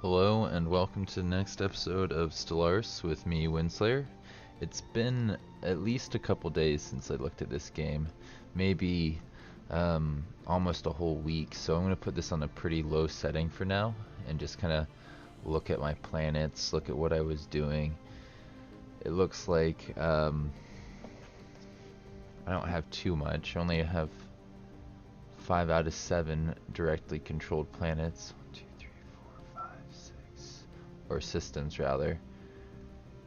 Hello and welcome to the next episode of Stellaris with me, Winslayer. It's been at least a couple days since I looked at this game, maybe almost a whole week, so I'm going to put this on a pretty low setting for now and just kind of look at my planets, look at what I was doing. It looks like I don't have too much, I only have 5 out of 7 directly controlled planets. Or systems rather,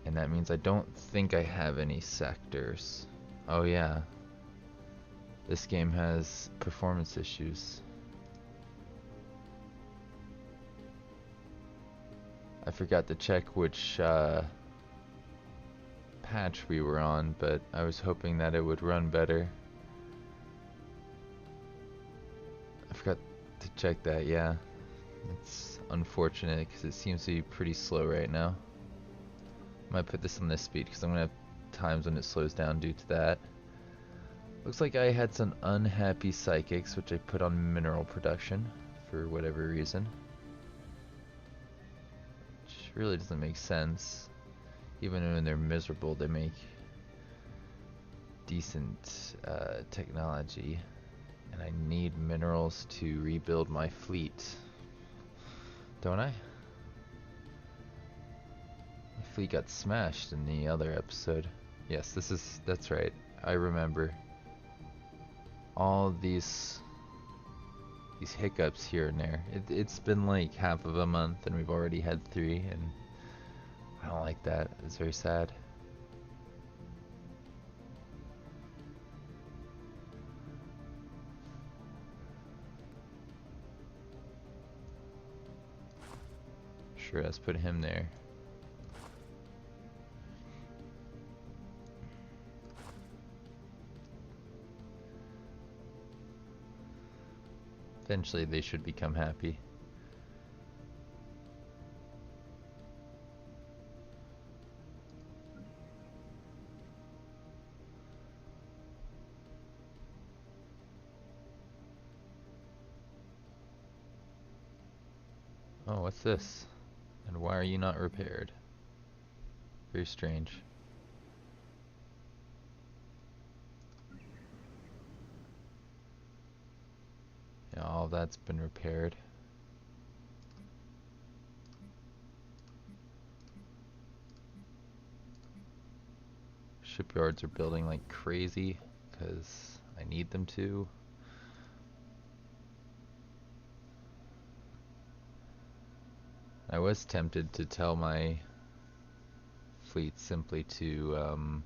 and that means I don't think I have any sectors. Oh yeah, this game has performance issues. I forgot to check which patch we were on, but I was hoping that it would run better. I forgot to check that. Yeah, it's unfortunate because it seems to be pretty slow right now. Might put this on this speed because I'm gonna have times when it slows down due to that. Looks like I had some unhappy psychics, which I put on mineral production for whatever reason, which really doesn't make sense. Even when they're miserable, they make decent technology, and I need minerals to rebuild my fleet, don't I? My fleet got smashed in the other episode. Yes, that's right. I remember all these hiccups here and there. It's been like half of a month and we've already had 3, and I don't like that. It's very sad. Sure, let's put him there. Eventually they should become happy. Oh, what's this? And why are you not repaired? Very strange. Yeah, all that's been repaired. Shipyards are building like crazy because I need them to. I was tempted to tell my fleet simply to,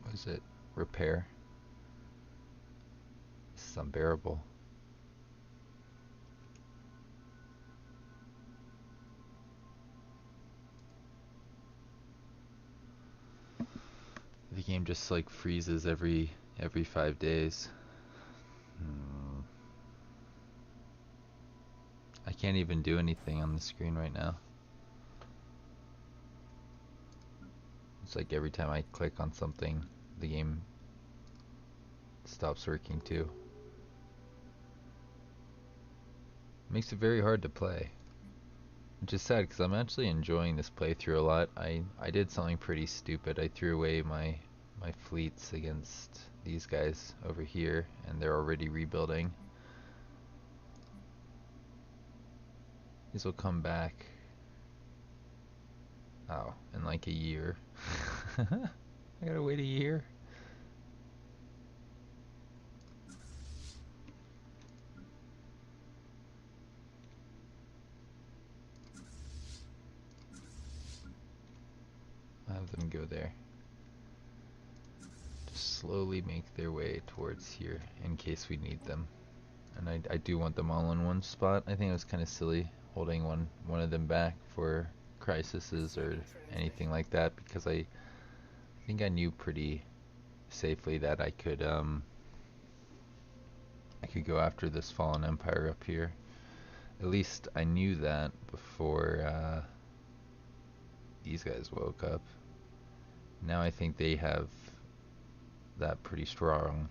what is it? Repair. This is unbearable. The game just like freezes every 5 days. I can't even do anything on the screen right now. It's like every time I click on something, the game stops working too. Makes it very hard to play, which is sad because I'm actually enjoying this playthrough a lot. I did something pretty stupid. I threw away my fleets against these guys over here, and they're already rebuilding. These will come back, oh, in like a year. I gotta wait a year. I'll have them go there. Just slowly make their way towards here in case we need them. And I do want them all in one spot. I think it was kind of silly holding one of them back for crises or anything like that, because I think I knew pretty safely that I could go after this fallen empire up here. At least I knew that before these guys woke up. Now I think they have that pretty strong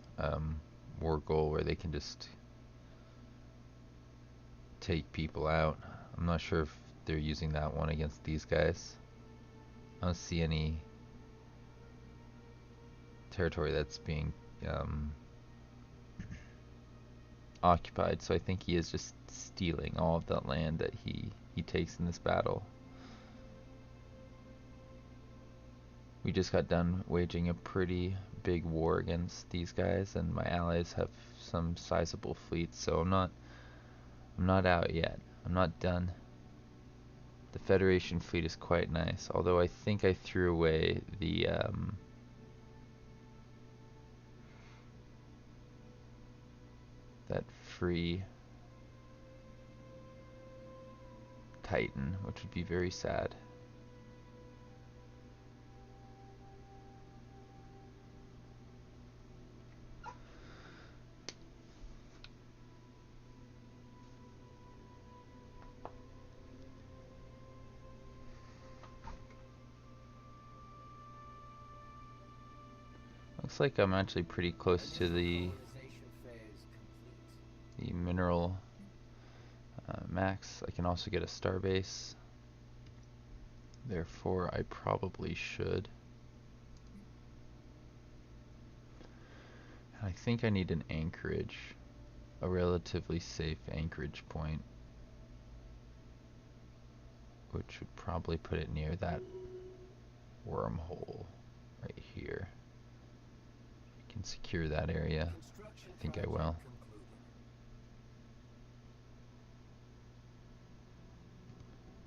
war goal where they can just take people out. I'm not sure if they're using that one against these guys. I don't see any territory that's being occupied, so I think he is just stealing all of that land that he takes in this battle. We just got done waging a pretty big war against these guys, and my allies have some sizable fleets, so I'm not out yet. I'm not done. The Federation fleet is quite nice, although I think I threw away the that free Titan, which would be very sad. Looks like I'm actually pretty close to the mineral max. I can also get a starbase. Therefore, I probably should. I think I need an anchorage, a relatively safe anchorage point, which would probably put it near that wormhole right here. I can secure that area. I think I will.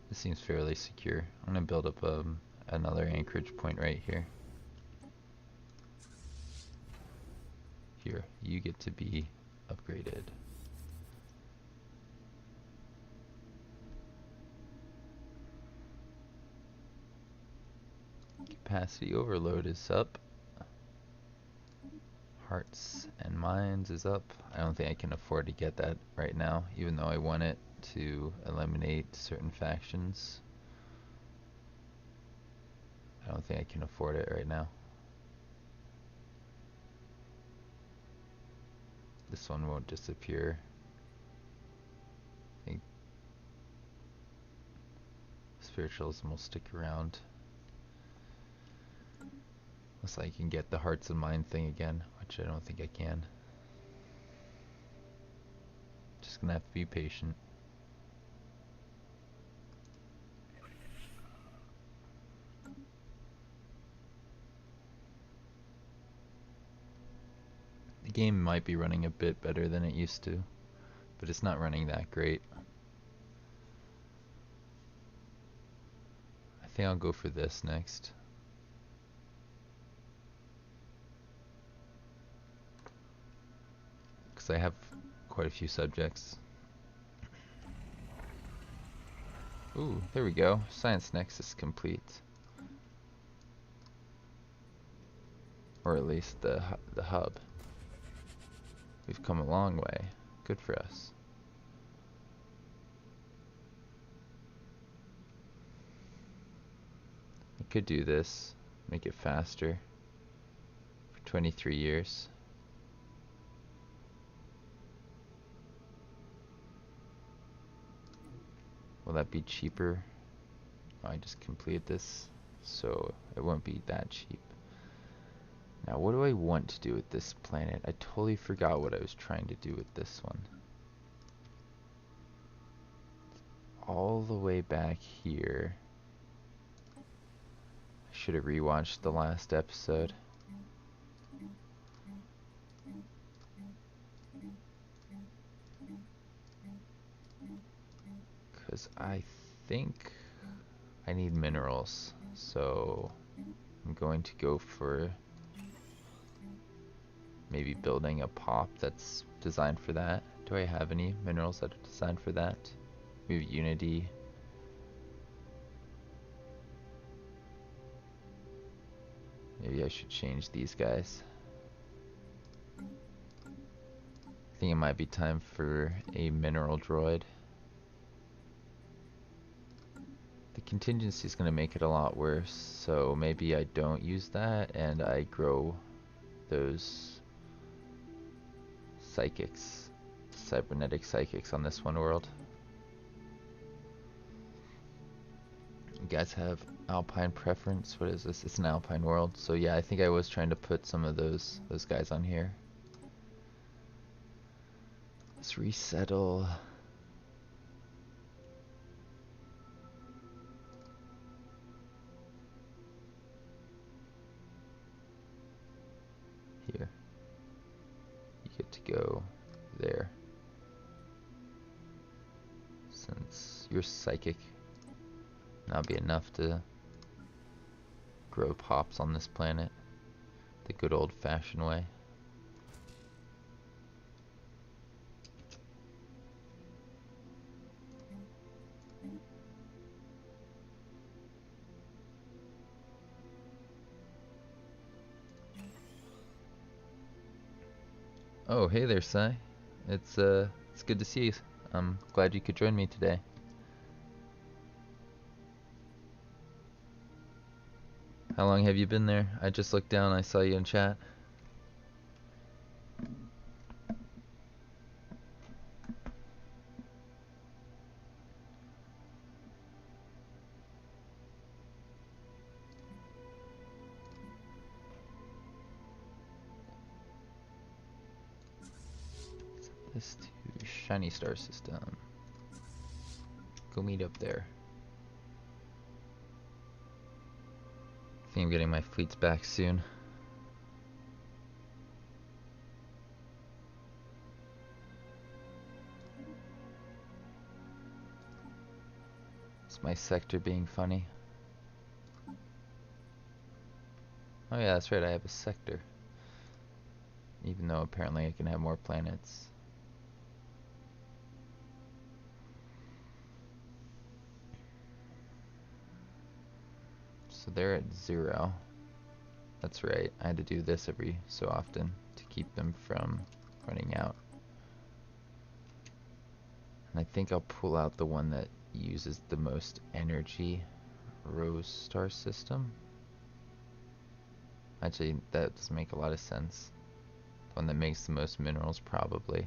This seems fairly secure. I'm going to build up another anchorage point right here. Here, you get to be upgraded. Capacity overload is up. Hearts and minds is up. I don't think I can afford to get that right now, even though I want it to eliminate certain factions. I don't think I can afford it right now. This one won't disappear. I think spiritualism will stick around. Unless I can get the hearts and mind thing again, which I don't think I can. Just gonna have to be patient. The game might be running a bit better than it used to, but it's not running that great. I think I'll go for this next. Because I have quite a few subjects. Ooh, there we go. Science Nexus complete. Or at least the hub. We've come a long way. Good for us. I could do this, make it faster for 23 years. Will that be cheaper? Oh, I just completed this, so it won't be that cheap. Now, what do I want to do with this planet? I totally forgot what I was trying to do with this one. It's all the way back here. I should have rewatched the last episode. Because I think I need minerals, so I'm going to go for maybe building a pop that's designed for that. Do I have any minerals that are designed for that? Maybe Unity. Maybe I should change these guys. I think it might be time for a mineral droid. The contingency is going to make it a lot worse, so maybe I don't use that and I grow those psychics, cybernetic psychics on this one world. guys have Alpine preference. What is this? It's an Alpine world. So yeah, I think I was trying to put some of those guys on here. Let's resettle. Here. You get to go there. Since you're psychic, that'll be enough to grow pops on this planet the good old-fashioned way. Oh, hey there, Sai. It's good to see you. I'm glad you could join me today. How long have you been there? I just looked down, I saw you in chat. This to Shiny Star System. Go meet up there. I think I'm getting my fleets back soon. Is my sector being funny? Oh yeah, that's right, I have a sector. Even though apparently I can have more planets. So they're at 0. That's right, I had to do this every so often to keep them from running out. And I think I'll pull out the one that uses the most energy, Rose Star System. Actually, that doesn't make a lot of sense. The one that makes the most minerals, probably.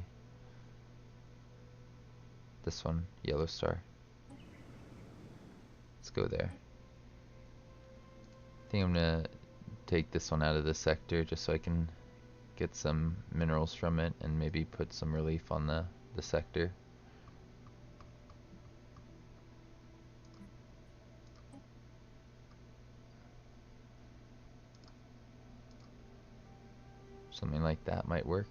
This one, Yellow Star. Let's go there. I think I'm gonna take this one out of the sector just so I can get some minerals from it and maybe put some relief on the sector. Something like that might work.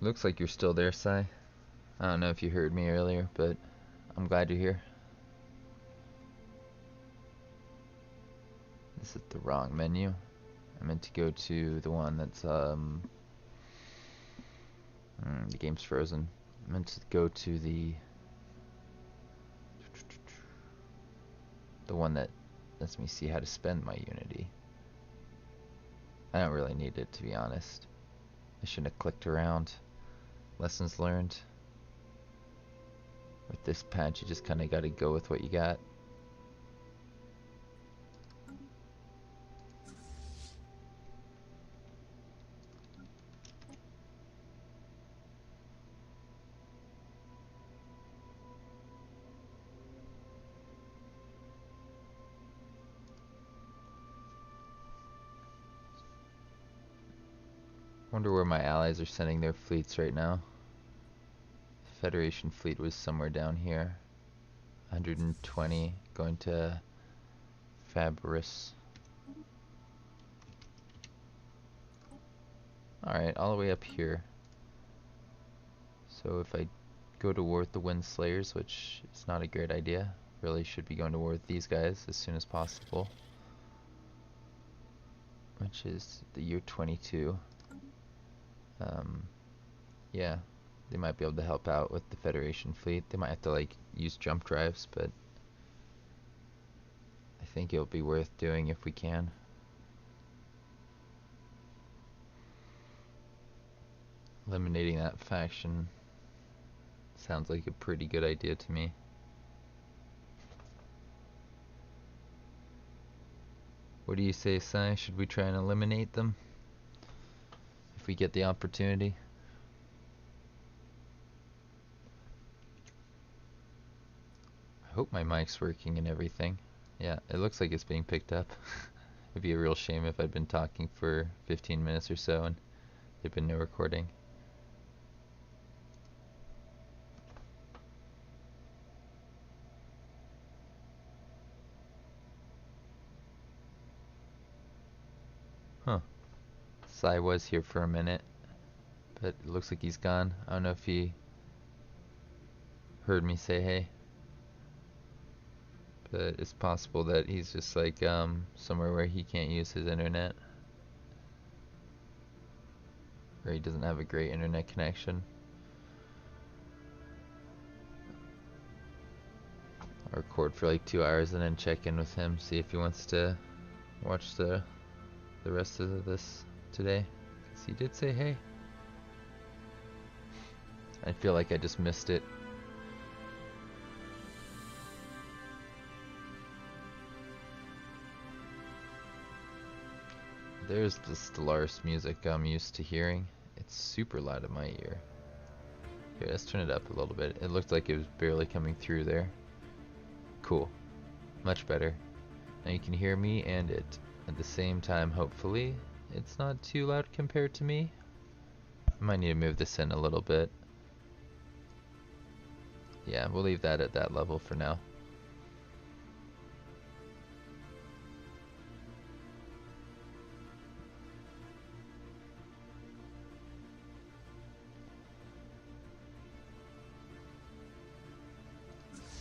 Looks like you're still there, Sai. I don't know if you heard me earlier, but I'm glad you're here. This is the wrong menu. I meant to go to the one that's the game's frozen. I meant to go to the one that lets me see how to spend my Unity. I don't really need it, to be honest. I shouldn't have clicked around. Lessons learned. With this patch, you just kind of got to go with what you got. Wonder where my allies are sending their fleets right now. Federation fleet was somewhere down here. 120 going to Fabris. Alright, all the way up here. So if I go to war with the Wind Slayers, which is not a great idea, really should be going to war with these guys as soon as possible. Which is the year 22. Yeah, they might be able to help out with the Federation fleet. They might have to like use jump drives, but I think it'll be worth doing if we can. Eliminating that faction sounds like a pretty good idea to me. What do you say, Sai? Should we try and eliminate them? if we get the opportunity. I hope my mic's working and everything. Yeah, it looks like it's being picked up. It'd be a real shame if I'd been talking for 15 minutes or so and there'd been no recording. Huh. Sai was here for a minute, but it looks like he's gone. I don't know if he heard me say hey. But it's possible that he's just like somewhere where he can't use his internet. Or he doesn't have a great internet connection. I'll record for like 2 hours and then check in with him, see if he wants to watch the rest of this today. 'Cause he did say hey. I feel like I just missed it. There's the Stellaris music I'm used to hearing. It's super loud in my ear. Here, let's turn it up a little bit. It looked like it was barely coming through there. Cool. Much better. Now you can hear me and it at the same time, hopefully. It's not too loud compared to me. I might need to move this in a little bit. Yeah, we'll leave that at that level for now.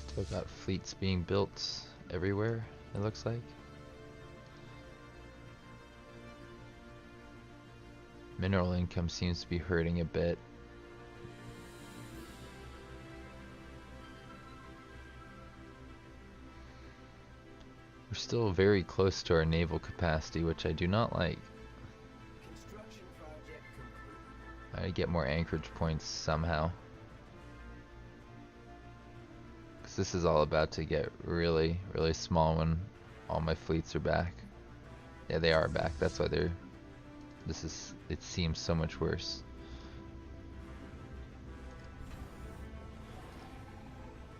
Still got fleets being built everywhere, it looks like. Mineral income seems to be hurting a bit. We're still very close to our naval capacity, which I do not like. I gotta get more anchorage points somehow. Because this is all about to get really, really small when all my fleets are back. Yeah, they are back. That's why they're... it seems so much worse.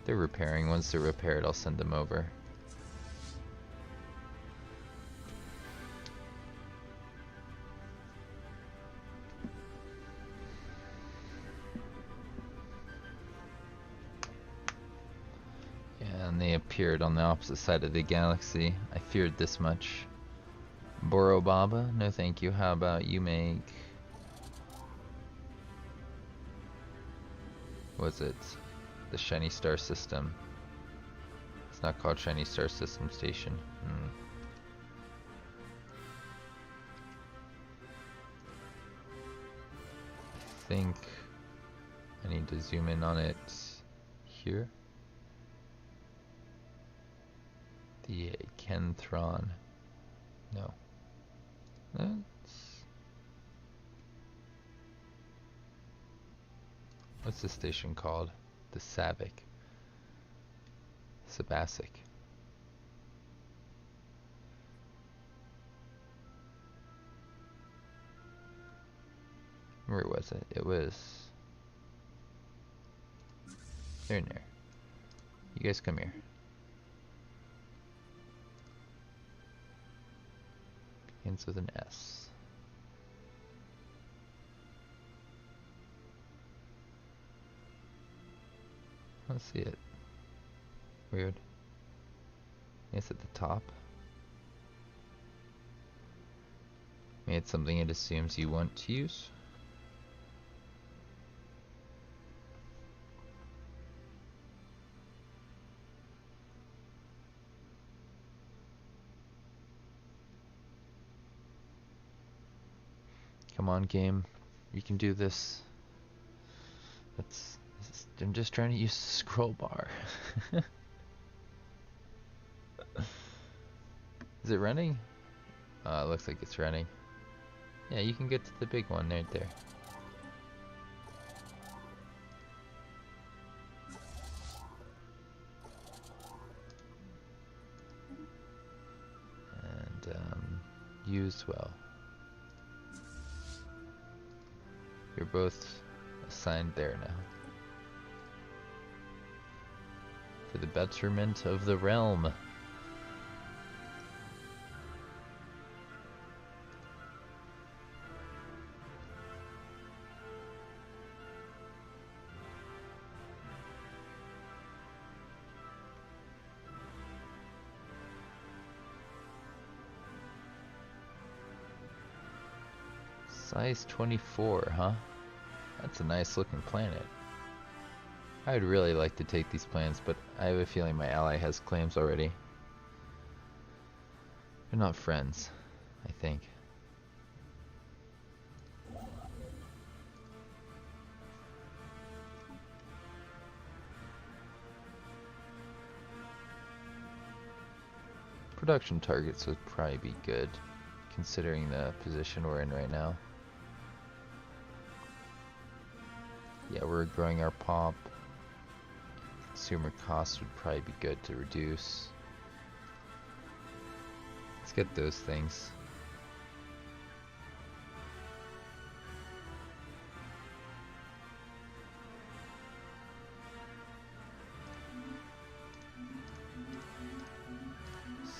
They're repairing. Once they're repaired, I'll send them over. Yeah, and they appeared on the opposite side of the galaxy. I feared this much. Boro Baba? No thank you. How about you make... was it? The Shiny Star System. It's not called Shiny Star System Station. I think I need to zoom in on it here. The Kenthron. No. What's this station called? The Savic. Sabasic. Where was it? It was... there and there. You guys come here. Begins with an S. Let's see it. Weird. It's at the top. Maybe it's something it assumes you want to use. Come on, game. You can do this. I'm just trying to use the scroll bar. Is it running? It looks like it's running. Yeah, you can get to the big one right there. And used well. You're both assigned there now. For the betterment of the realm. Size 24, huh? That's a nice looking planet. I would really like to take these plans, but I have a feeling my ally has claims already. They're not friends, I think. Production targets would probably be good, considering the position we're in right now. Yeah, we're growing our pop. Consumer costs would probably be good to reduce. Let's get those things.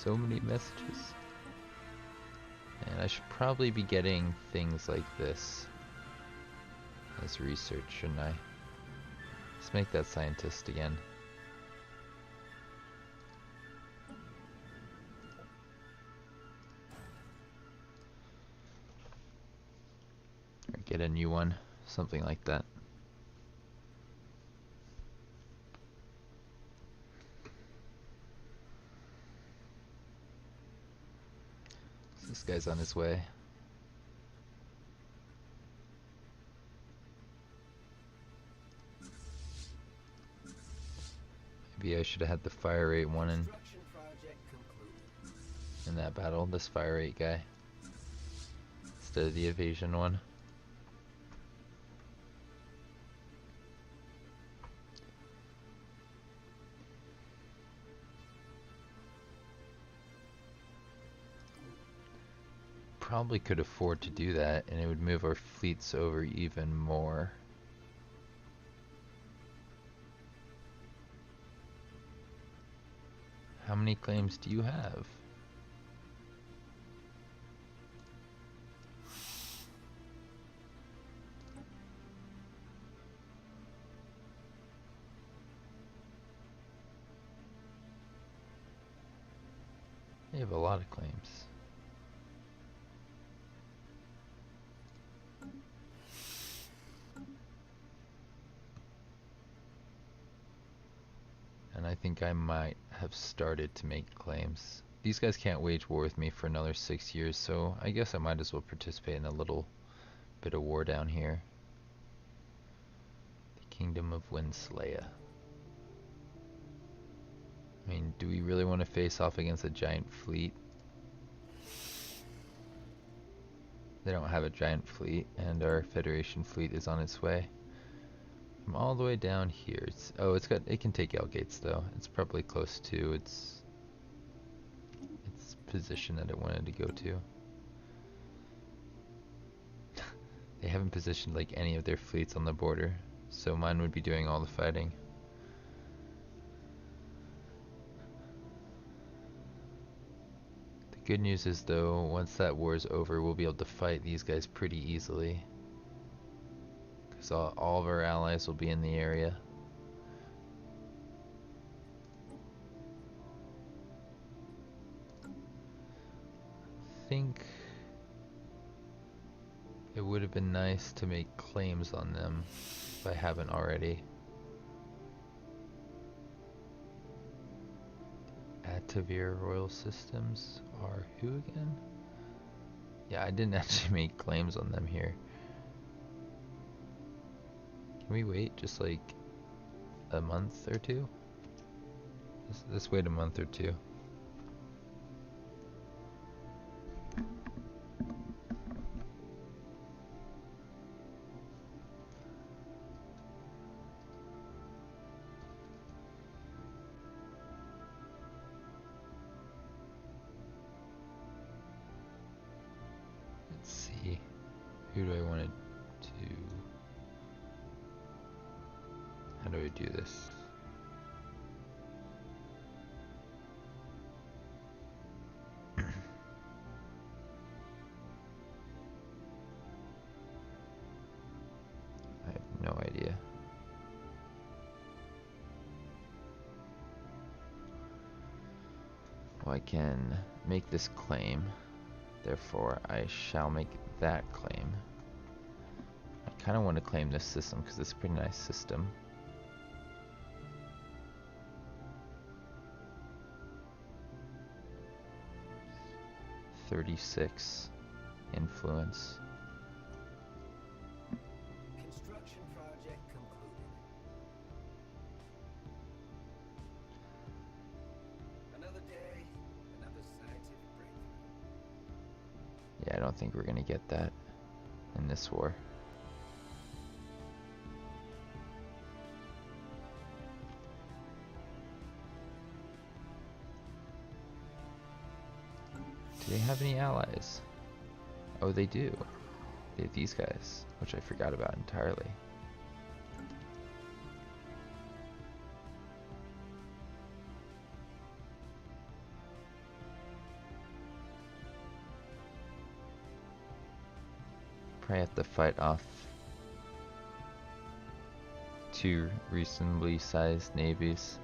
So many messages. And I should probably be getting things like this as research, shouldn't I? Let's make that scientist again. Or get a new one, something like that. So this guy's on his way. Maybe I should have had the fire rate one in that battle, this fire rate guy, instead of the evasion one. Probably could afford to do that, and it would move our fleets over even more. How many claims do you have? You have a lot of claims. And I think I might have started to make claims. These guys can't wage war with me for another 6 years, so I guess I might as well participate in a little bit of war down here. The Kingdom of Winslaya. I mean, do we really want to face off against a giant fleet? They don't have a giant fleet, and our Federation fleet is on its way. I'm all the way down here. It can take Gates though. It's probably close to its position that it wanted to go to. They haven't positioned like any of their fleets on the border, so mine would be doing all the fighting. The good news is though, once that war is over, we'll be able to fight these guys pretty easily. Because all of our allies will be in the area. I think it would have been nice to make claims on them if I haven't already. Atavir Royal Systems are who again? Yeah, I didn't actually make claims on them here. Can we wait just like a month or two? Let's wait a month or two. Let's see. Who do I want to do we do this? I have no idea. Well, I can make this claim, therefore I shall make that claim. I kind of want to claim this system because it's a pretty nice system. .36 influence. Construction project concluded. Another day, another scientific breakthrough. Yeah, I don't think we're gonna get that in this war. Do they have any allies? Oh, they do. They have these guys, which I forgot about entirely. Probably have to fight off two reasonably sized navies.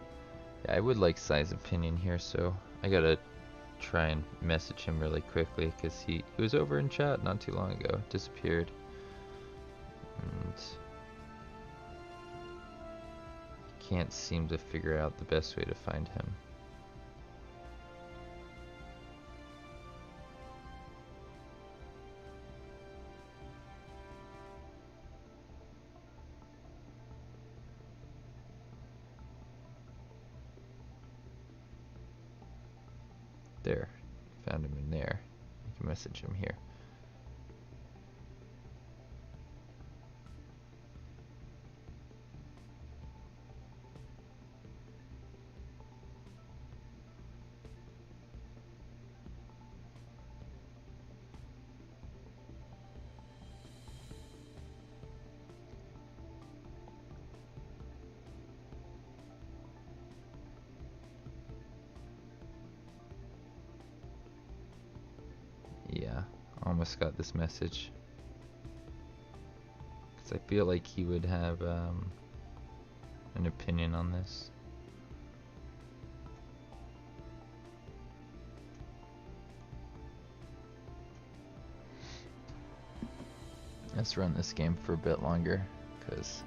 Yeah, I would like size opinion here, so I gotta try and message him really quickly because he was over in chat not too long ago, disappeared, and can't seem to figure out the best way to find him. There, found him in there. I can message him here. Yeah, almost got this message. Because I feel like he would have an opinion on this. Let's run this game for a bit longer, because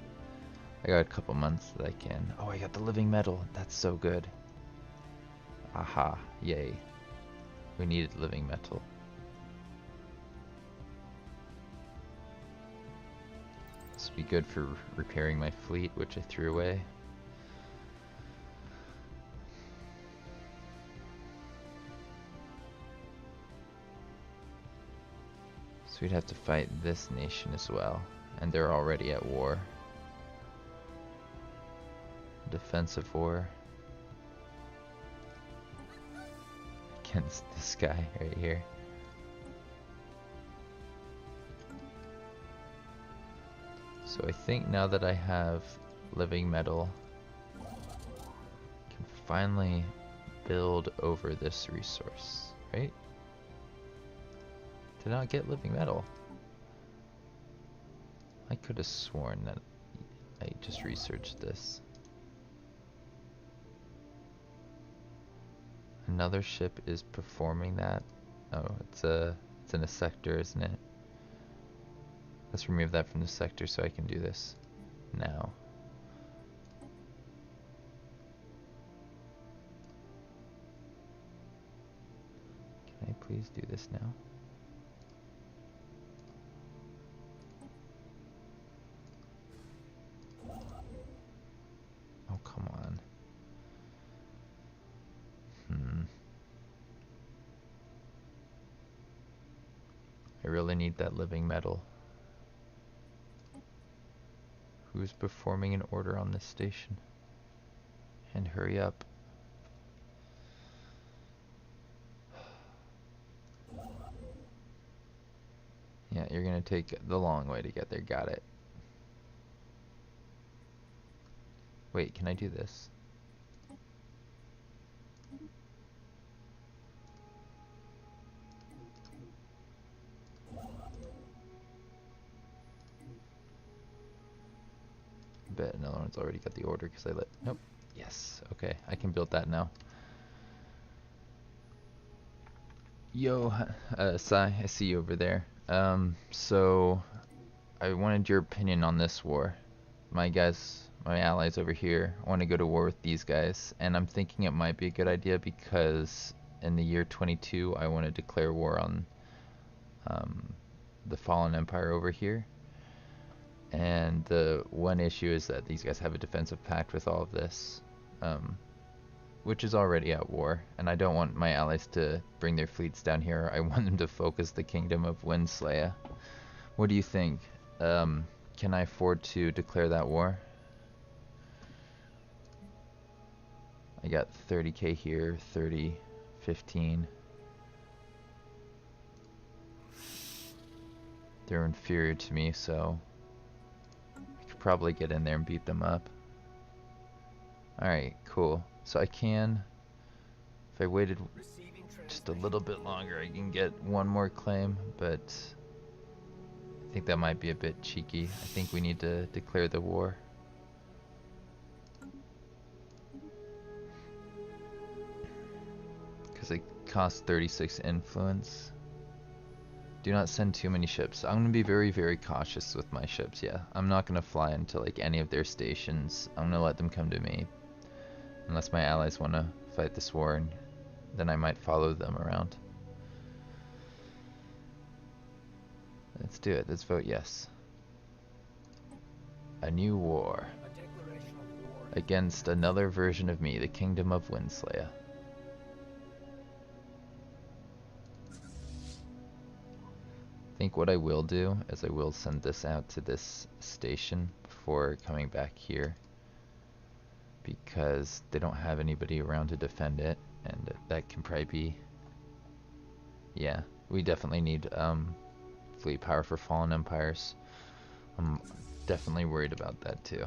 I got a couple months that I can. Oh, I got the living metal. That's so good. Aha, yay. We needed living metal. This would be good for repairing my fleet, which I threw away. So we'd have to fight this nation as well, and they're already at war. Defensive war. Against this guy right here. So I think now that I have living metal, I can finally build over this resource, right? Did not get living metal. I could have sworn that I just researched this. Another ship is performing that. Oh, it's in a sector, isn't it? Let's remove that from the sector so I can do this now. Can I please do this now? Oh, come on. I really need that living metal. Who's performing an order on this station? And hurry up. Yeah, you're gonna take the long way to get there. Got it. Wait, can I do this? I bet another one's already got the order because I let... Nope. Yes. Okay, I can build that now. Yo, Sai, I see you over there. So I wanted your opinion on this war. My allies over here want to go to war with these guys, and I'm thinking it might be a good idea because in the year 22 I want to declare war on the Fallen Empire over here. And the one issue is that these guys have a defensive pact with all of this, which is already at war, and I don't want my allies to bring their fleets down here. I want them to focus the kingdom of Winslayer. What do you think? Can I afford to declare that war? I got 30k here, 30, 15. They're inferior to me, so I could probably get in there and beat them up. Alright, cool. So I can, if I waited just a little bit longer, I can get one more claim, but I think that might be a bit cheeky. I think we need to declare the war. Because it costs 36 influence. Do not send too many ships. I'm going to be very, very cautious with my ships, yeah. I'm not going to fly into like any of their stations. I'm going to let them come to me. Unless my allies want to fight this war, and then I might follow them around. Let's do it. Let's vote yes. A new war. Against another version of me, the Kingdom of Winslayer. I think what I will do is I will send this out to this station before coming back here, because they don't have anybody around to defend it, and that can probably be... Yeah, we definitely need fleet power for Fallen Empires. I'm definitely worried about that too.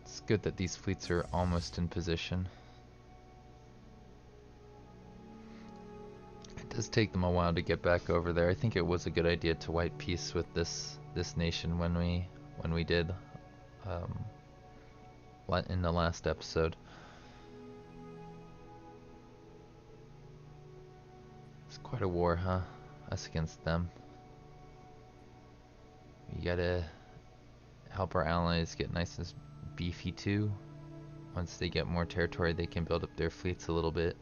It's good that these fleets are almost in position. It does take them a while to get back over there. I think it was a good idea to white peace with this nation when we did in the last episode. It's quite a war, huh? Us against them. We gotta help our allies get nice and beefy too. Once they get more territory, they can build up their fleets a little bit.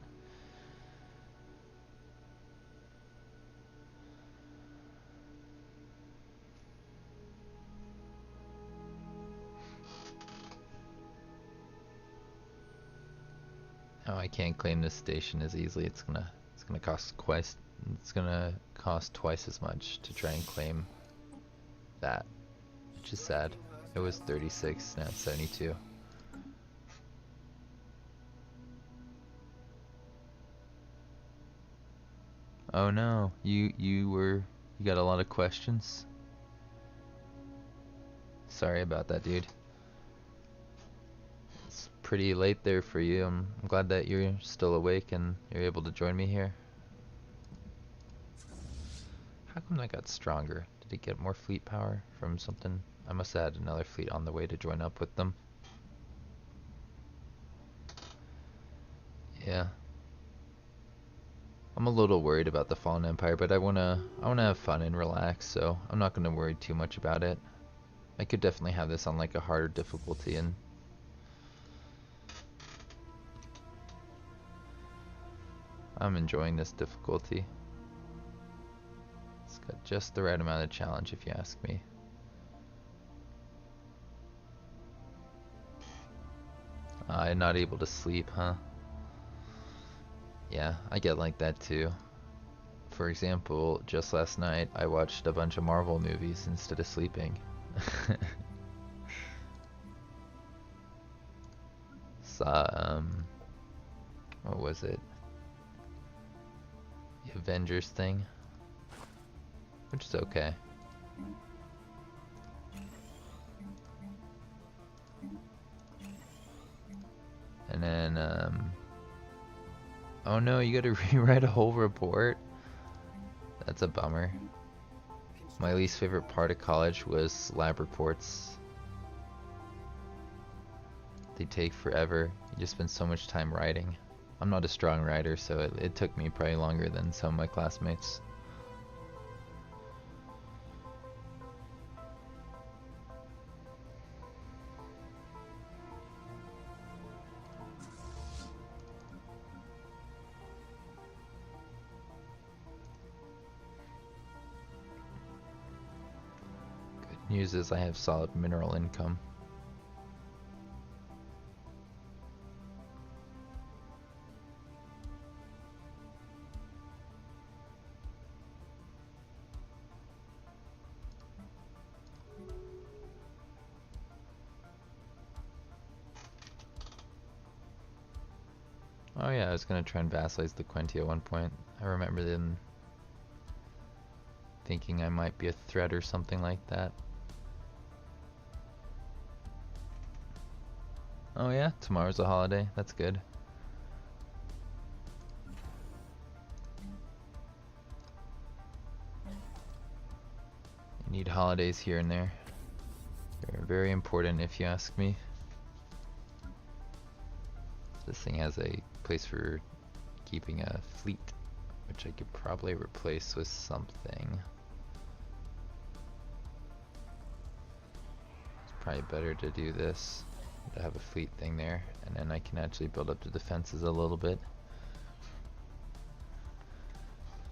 Oh, I can't claim this station as easily. It's gonna cost twice as much to try and claim that, which is sad. It was 36, now it's 72. Oh no, you got a lot of questions? Sorry about that, dude. It's pretty late there for you. I'm glad that you're still awake and you're able to join me here. How come that got stronger? Did it get more fleet power from something? I must have had another fleet on the way to join up with them. Yeah. I'm a little worried about the Fallen Empire, but I wanna have fun and relax, so I'm not gonna worry too much about it. I could definitely have this on like a harder difficulty, and I'm enjoying this difficulty. It's got just the right amount of challenge, if you ask me. I'm not able to sleep, huh? Yeah, I get like that too. For example, just last night I watched a bunch of Marvel movies instead of sleeping. Saw, what was it? The Avengers thing. which is okay. And then, oh no, you gotta rewrite a whole report? That's a bummer. My least favorite part of college was lab reports. They take forever. You just spend so much time writing. I'm not a strong writer, so it took me probably longer than some of my classmates. Good news is I have solid mineral income. Oh yeah, I was gonna try and vassalize the Quenti at one point. I remember them thinking I might be a threat or something like that. Oh yeah, tomorrow's a holiday. That's good. You need holidays here and there. They're very important if you ask me. This thing has a place for keeping a fleet, which I could probably replace with something. It's probably better to do this, to have a fleet thing there, and then I can actually build up the defenses a little bit.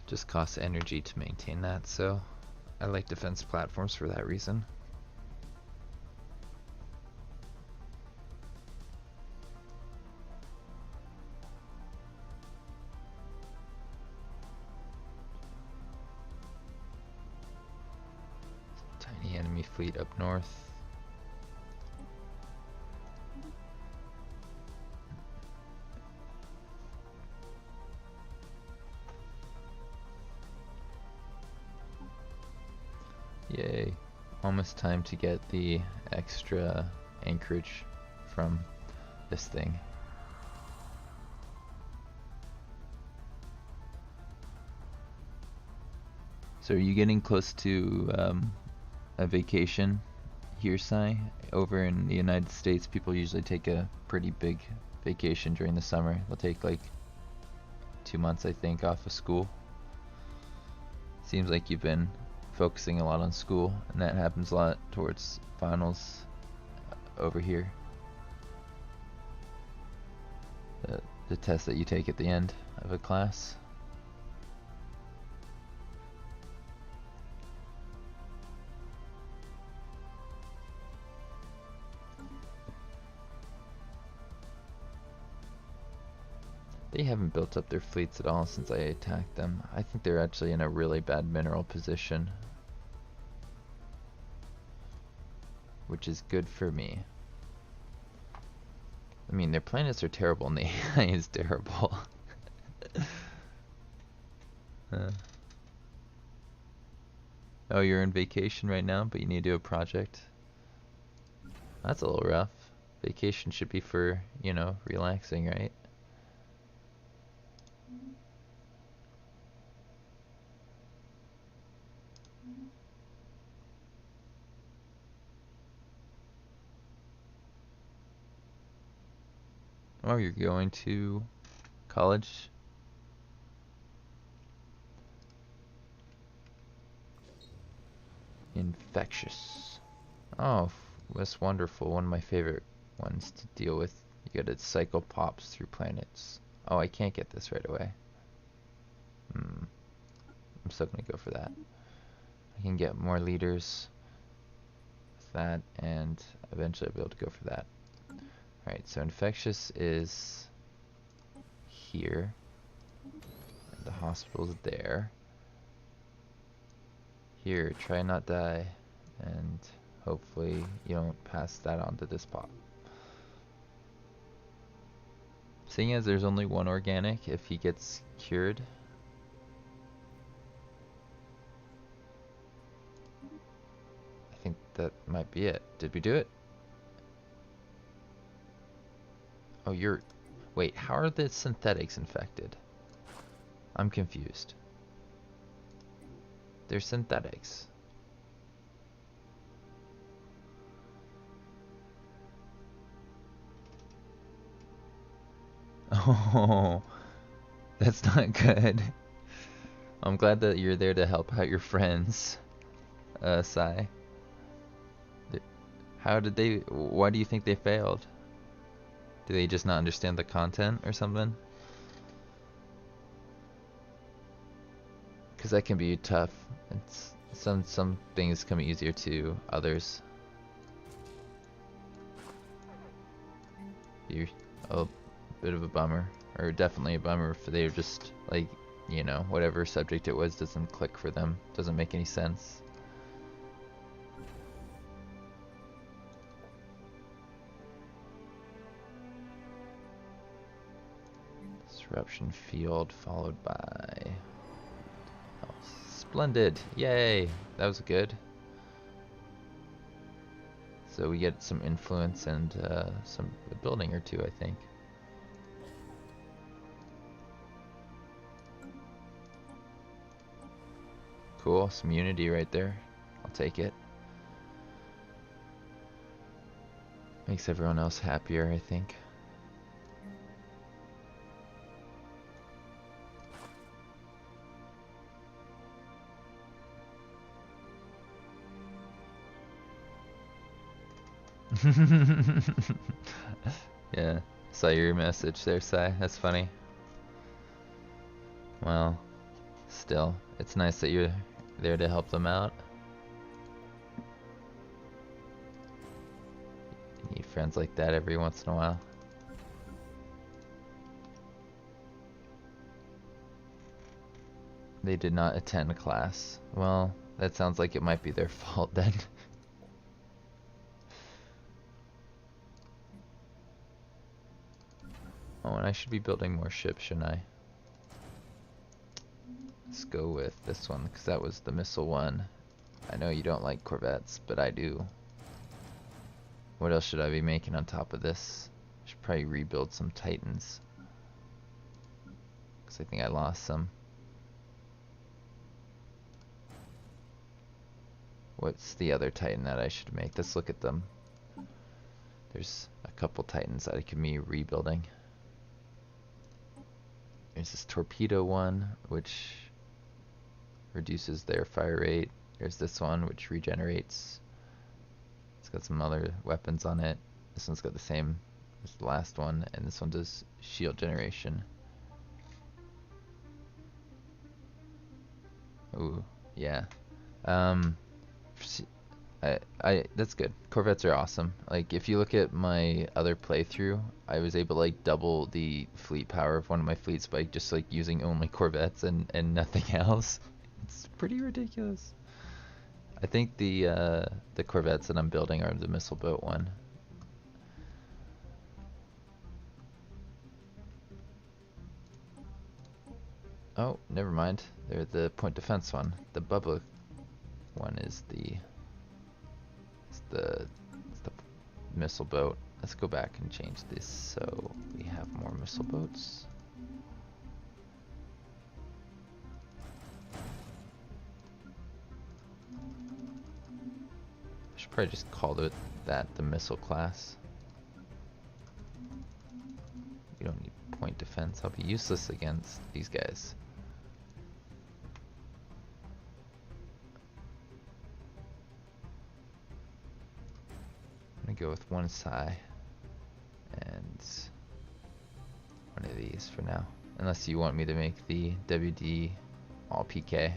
Just costs energy to maintain that, so I like defense platforms for that reason. Tiny enemy fleet up north. Yay. Almost time to get the extra anchorage from this thing. So are you getting close to a vacation here, Sai? Over in the United States, people usually take a pretty big vacation during the summer. They'll take like 2 months, I think, off of school. Seems like you've been focusing a lot on school, and that happens a lot towards finals over here. The test that you take at the end of a class. They haven't built up their fleets at all since I attacked them. I think they're actually in a really bad mineral position, which is good for me. I mean, their planets are terrible and the AI is terrible. Oh, you're in vacation right now, but you need to do a project? That's a little rough. Vacation should be for, you know, relaxing, right? Oh, you're going to college? Infectious. Oh, that's wonderful. One of my favorite ones to deal with. You gotta cycle pops through planets. Oh, I can't get this right away. I'm still gonna go for that. I can get more leaders with that, and eventually I'll be able to go for that. Alright, so infectious is here. And the hospital's there. Here, try not die, and hopefully you don't pass that on to this pop. Seeing as there's only one organic, if he gets cured, That might be it. Did we do it? Oh, you're... Wait, how are the synthetics infected? I'm confused. They're synthetics. Oh, that's not good. I'm glad that you're there to help out your friends, Sai. How did they... Why do you think they failed? Do they just not understand the content or something? Because that can be tough. It's some things come easier to others. You're a bit of a bummer, or definitely a bummer if they were just like, you know, whatever subject it was doesn't click for them, doesn't make any sense. Disruption field followed by... Oh, splendid! Yay! That was good. So we get some influence and some a building or two, I think. Cool, some unity right there. I'll take it. Makes everyone else happier, I think. Yeah, saw your message there, Sai. That's funny. Well, still, it's nice that you're there to help them out. You need friends like that every once in a while. They did not attend class. Well, that sounds like it might be their fault then. Oh, and I should be building more ships, shouldn't I? Let's go with this one, because that was the missile one. I know you don't like corvettes, but I do. What else should I be making on top of this? Should probably rebuild some Titans, because I think I lost some. What's the other Titan that I should make? Let's look at them. There's a couple Titans that I could be rebuilding. There's this torpedo one, which reduces their fire rate. There's this one, which regenerates. It's got some other weapons on it. This one's got the same as the last one, and this one does shield generation. Ooh, yeah. That's good. Corvettes are awesome. Like, if you look at my other playthrough, I was able to like double the fleet power of one of my fleets by just like using only corvettes and nothing else. It's pretty ridiculous. I think the corvettes that I'm building are the missile boat one. Oh, never mind. They're the point defense one. The Bubba one is the missile boat. Let's go back and change this so we have more missile boats. I should probably just call that the missile class. We don't need point defense. I'll be useless against these guys. I'm gonna go with one Psi and one of these for now. Unless you want me to make the WD all PK.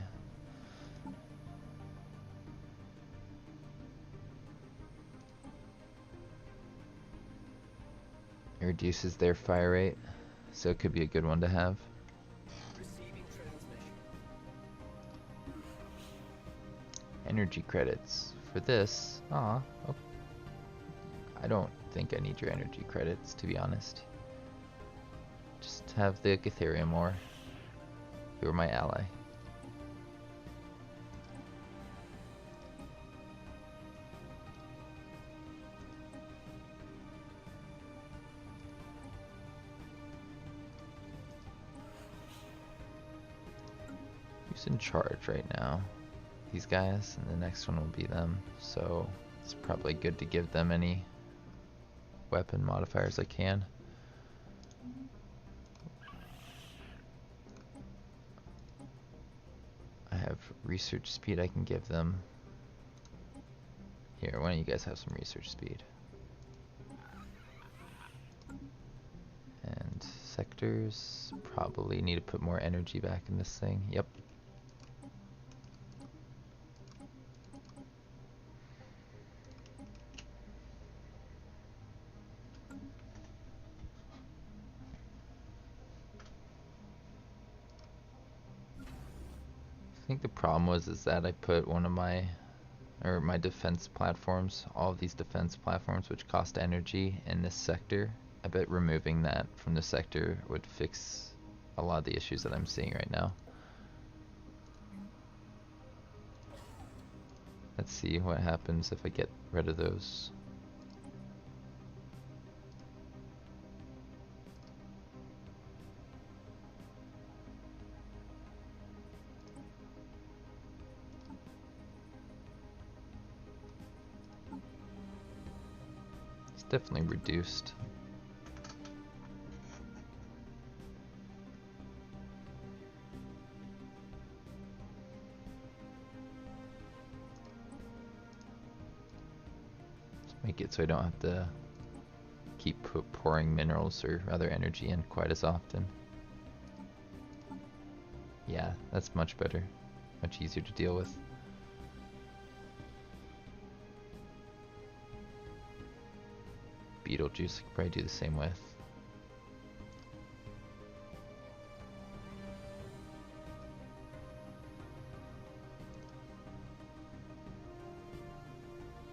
It reduces their fire rate, so it could be a good one to have. Receiving transmission. Energy credits for this. Aw, oh. I don't think I need your energy credits, to be honest. Just have the Ethereum ore. You're my ally. Who's in charge right now? These guys, and the next one will be them. So it's probably good to give them any weapon modifiers I can. I have research speed I can give them. Here, why don't you guys have some research speed? And sectors, probably need to put more energy back in this thing. Yep. I think the problem was that I put one of my defense platforms, all of these defense platforms which cost energy in this sector. I bet removing that from the sector would fix a lot of the issues that I'm seeing right now. Let's see what happens if I get rid of those. It's definitely reduced. Make it so I don't have to keep pouring minerals or other energy in quite as often. Yeah, that's much better. Much easier to deal with. Beetlejuice I could probably do the same with.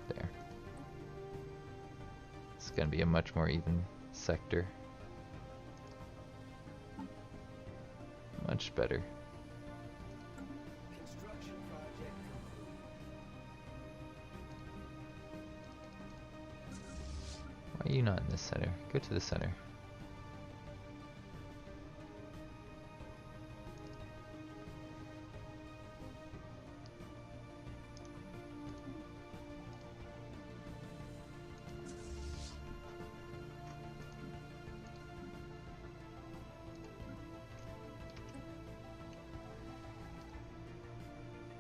There. It's gonna be a much more even sector. Much better. Construction project complete. Why are you not in the center? Go to the center.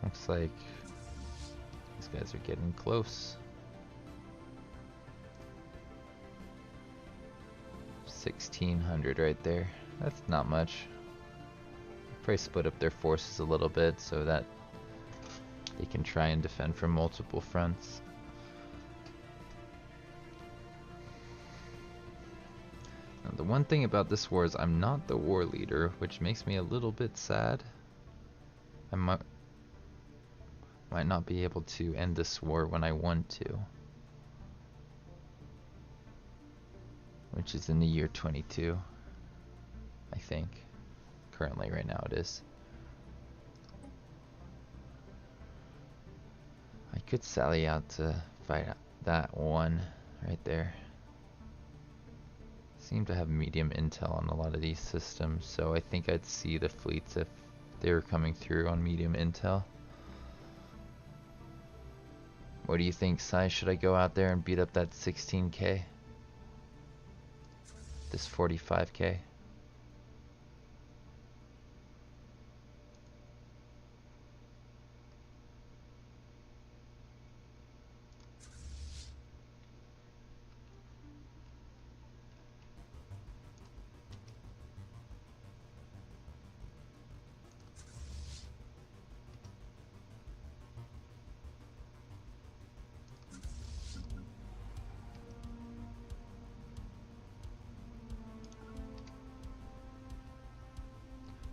Looks like these guys are getting close. 1600 right there. That's not much. Probably split up their forces a little bit so that they can try and defend from multiple fronts. Now, the one thing about this war is I'm not the war leader, which makes me a little bit sad. I might not be able to end this war when I want to. Which is in the year 22, I think. Currently, right now it is. I could sally out to fight that one right there. Seem to have medium intel on a lot of these systems, so I think I'd see the fleets if they were coming through on medium intel. What do you think, Sai? Should I go out there and beat up that 16k? This 45k?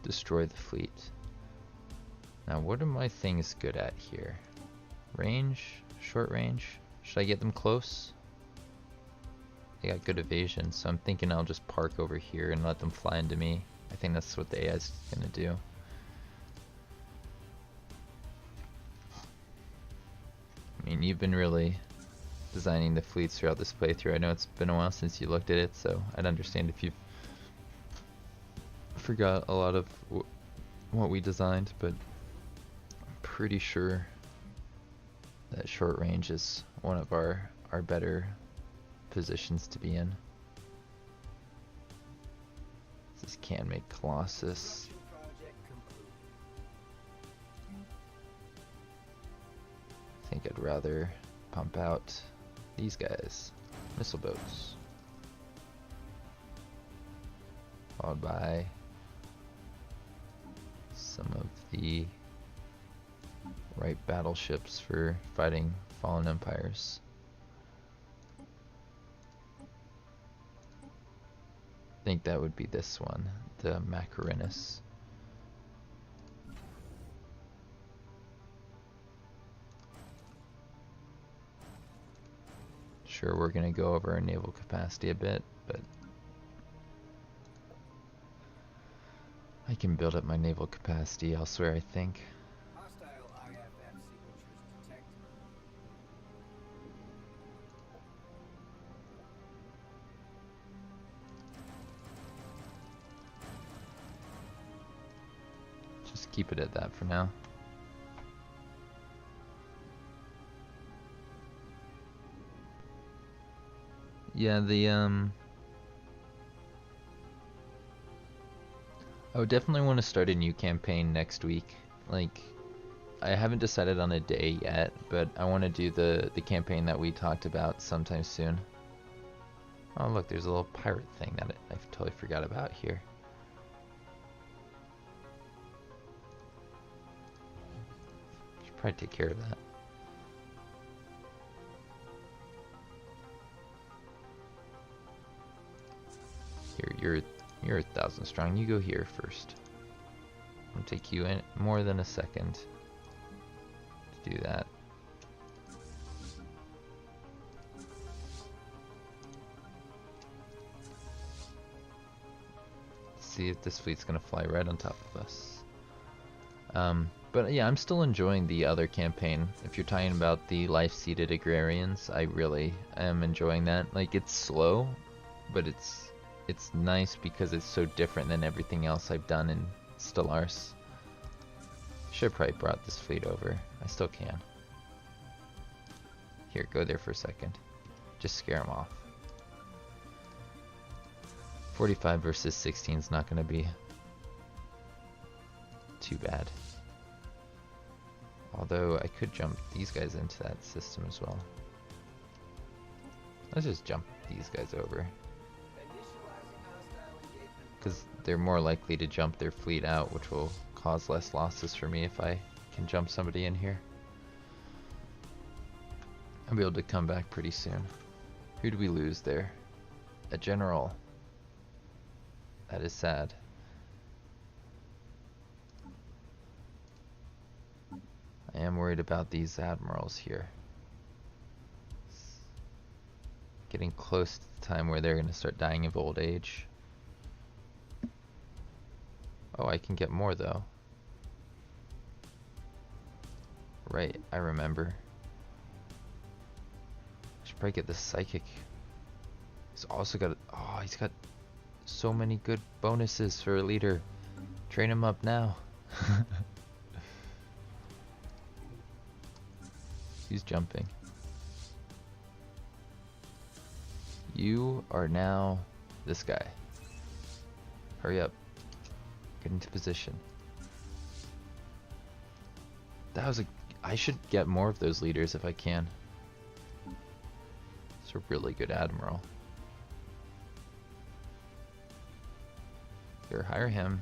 Destroy the fleet. Now, what are my things good at here? Range? Short range? Should I get them close? They got good evasion, so I'm thinking I'll just park over here and let them fly into me. I think that's what the AI is gonna do. I mean, you've been really designing the fleets throughout this playthrough. I know it's been a while since you looked at it, so I'd understand if you've forgot a lot of what we designed, but pretty sure that short range is one of our better positions to be in. This can make Colossus. I think I'd rather pump out these guys, missile boats, followed by some of the right battleships for fighting fallen empires. I think that would be this one, the Macarinus. Sure, we're gonna go over our naval capacity a bit, but I can build up my naval capacity elsewhere, I think. Hostile IFF signatures detected. Just keep it at that for now. Yeah, I would definitely want to start a new campaign next week. Like, I haven't decided on a day yet, but I want to do the campaign that we talked about sometime soon. Oh look, there's a little pirate thing that I totally forgot about here. Should probably take care of that. You're 1,000 strong. You go here first. It'll take you more than a second to do that. See if this fleet's gonna fly right on top of us. But yeah, I'm still enjoying the other campaign. If you're talking about the life-seeded agrarians, I really am enjoying that. Like, it's slow, but it's nice because it's so different than everything else I've done in Stellaris. Should have probably brought this fleet over. I still can. Here, go there for a second. Just scare them off. 45 versus 16 is not going to be too bad. Although I could jump these guys into that system as well. Let's just jump these guys over, because they're more likely to jump their fleet out, which will cause less losses for me if I can jump somebody in here. I'll be able to come back pretty soon. Who do we lose there? A general. That is sad. I am worried about these admirals here. Getting close to the time where they're going to start dying of old age. Oh, I can get more though. Right, I remember. I should probably get the psychic. He's also got, oh, he's got so many good bonuses for a leader. Train him up now. He's jumping. You are now this guy. Hurry up. Get into position. That was I should get more of those leaders if I can. It's a really good admiral. Here, hire him.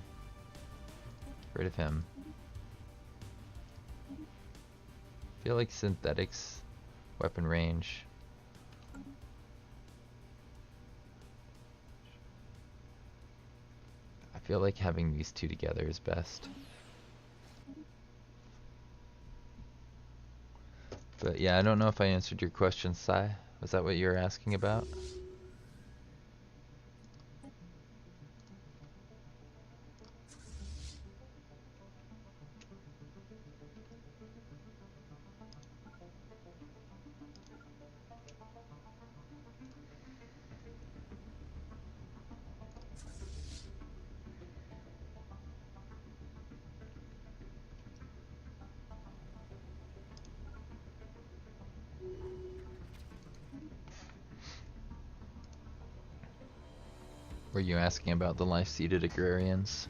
Get rid of him. I feel like synthetics, weapon range. I feel like having these two together is best. But yeah, I don't know if I answered your question, Sai. Was that what you were asking about? Were you asking about the life-seeded agrarians?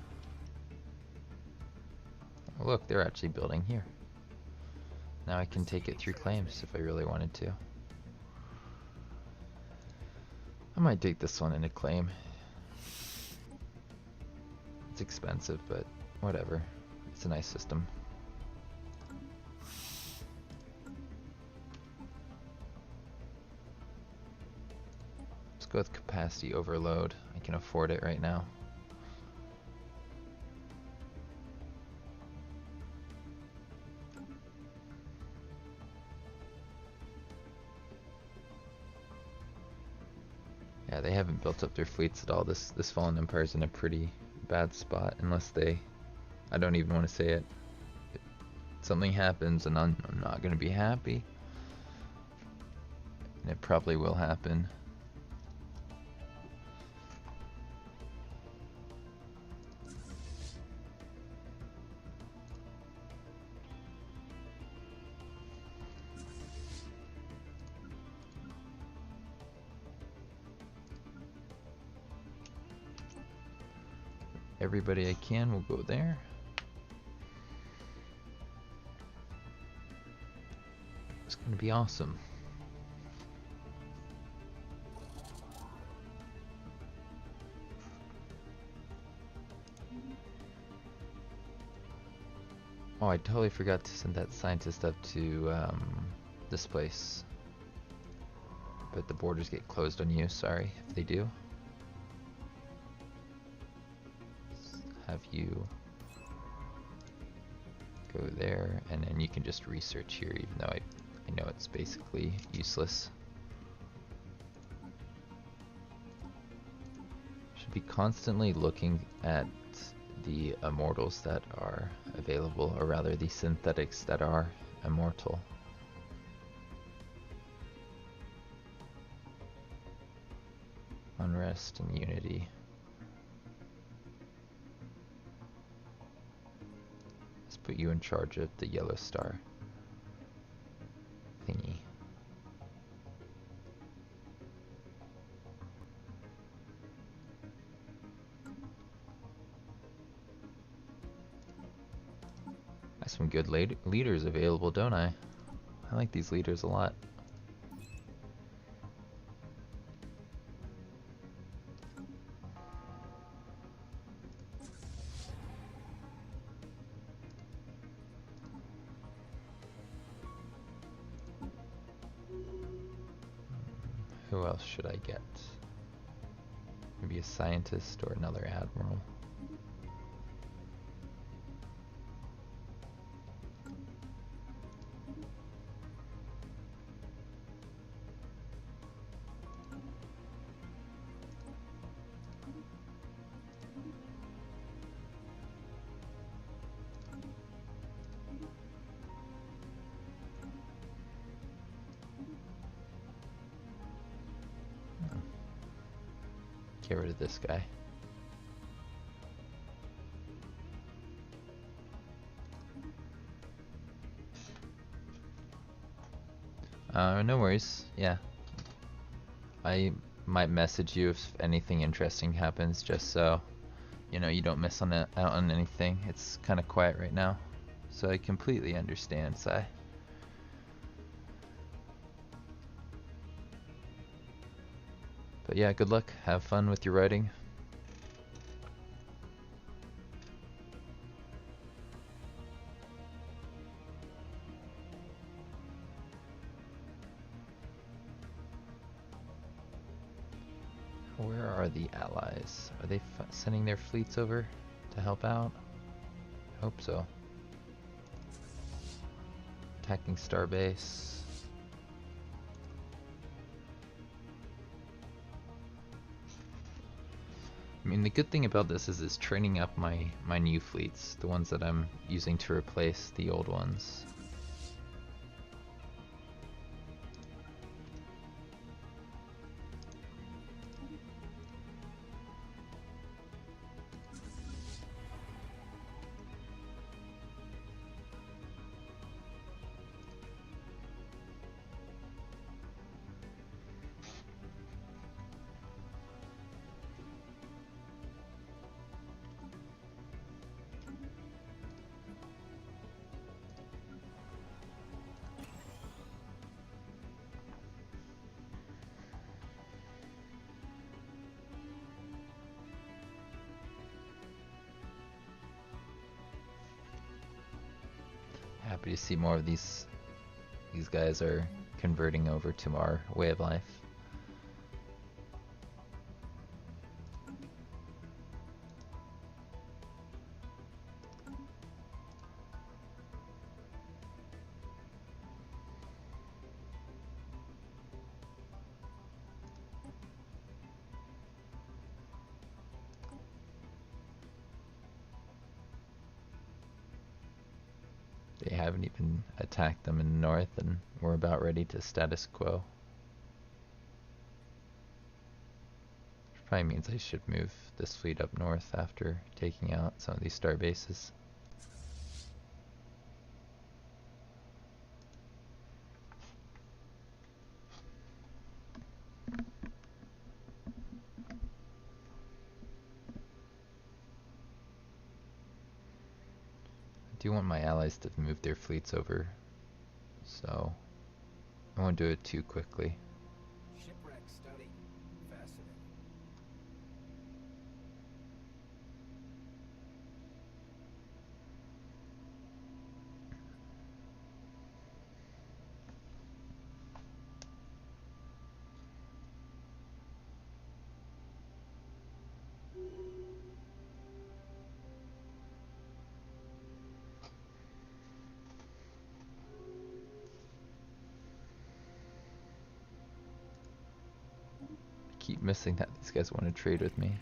Oh, look, they're actually building here. Now I can take it through claims if I really wanted to. I might take this one into claim. It's expensive, but whatever. It's a nice system. Let's go with capacity overload. I can afford it right now. Yeah, they haven't built up their fleets at all. This fallen empire's in a pretty bad spot, unless they... I don't even want to say it. Something happens and I'm not going to be happy. And it probably will happen. Everybody I can will go there. It's going to be awesome. Oh, I totally forgot to send that scientist up to this place. But the borders get closed on you, sorry if they do. Have you go there, and then you can just research here, even though I know it's basically useless. Should be constantly looking at the immortals that are available, or rather the synthetics that are immortal. Unrest and unity. Let's put you in charge of the yellow star thingy. I have some good leaders available, don't I? I like these leaders a lot. Who else should I get? Maybe a scientist or another admiral. Get rid of this guy. No worries. Yeah. I might message you if anything interesting happens, just so you know you don't miss out on anything. It's kind of quiet right now, so I completely understand, Sai. But yeah, good luck. Have fun with your writing. Where are the allies? Are they sending their fleets over to help out? I hope so. Attacking Starbase. I mean, the good thing about this is it's training up my new fleets, the ones that I'm using to replace the old ones. happy to see more of these guys are converting over to our way of life. They haven't even attacked them in the north, and we're about ready to status quo. Which probably means I should move this fleet up north after taking out some of these star bases. I do want my allies to move their fleets over, so I won't do it too quickly. Shipwreck study. Fascinating. I keep missing that these guys want to trade with me.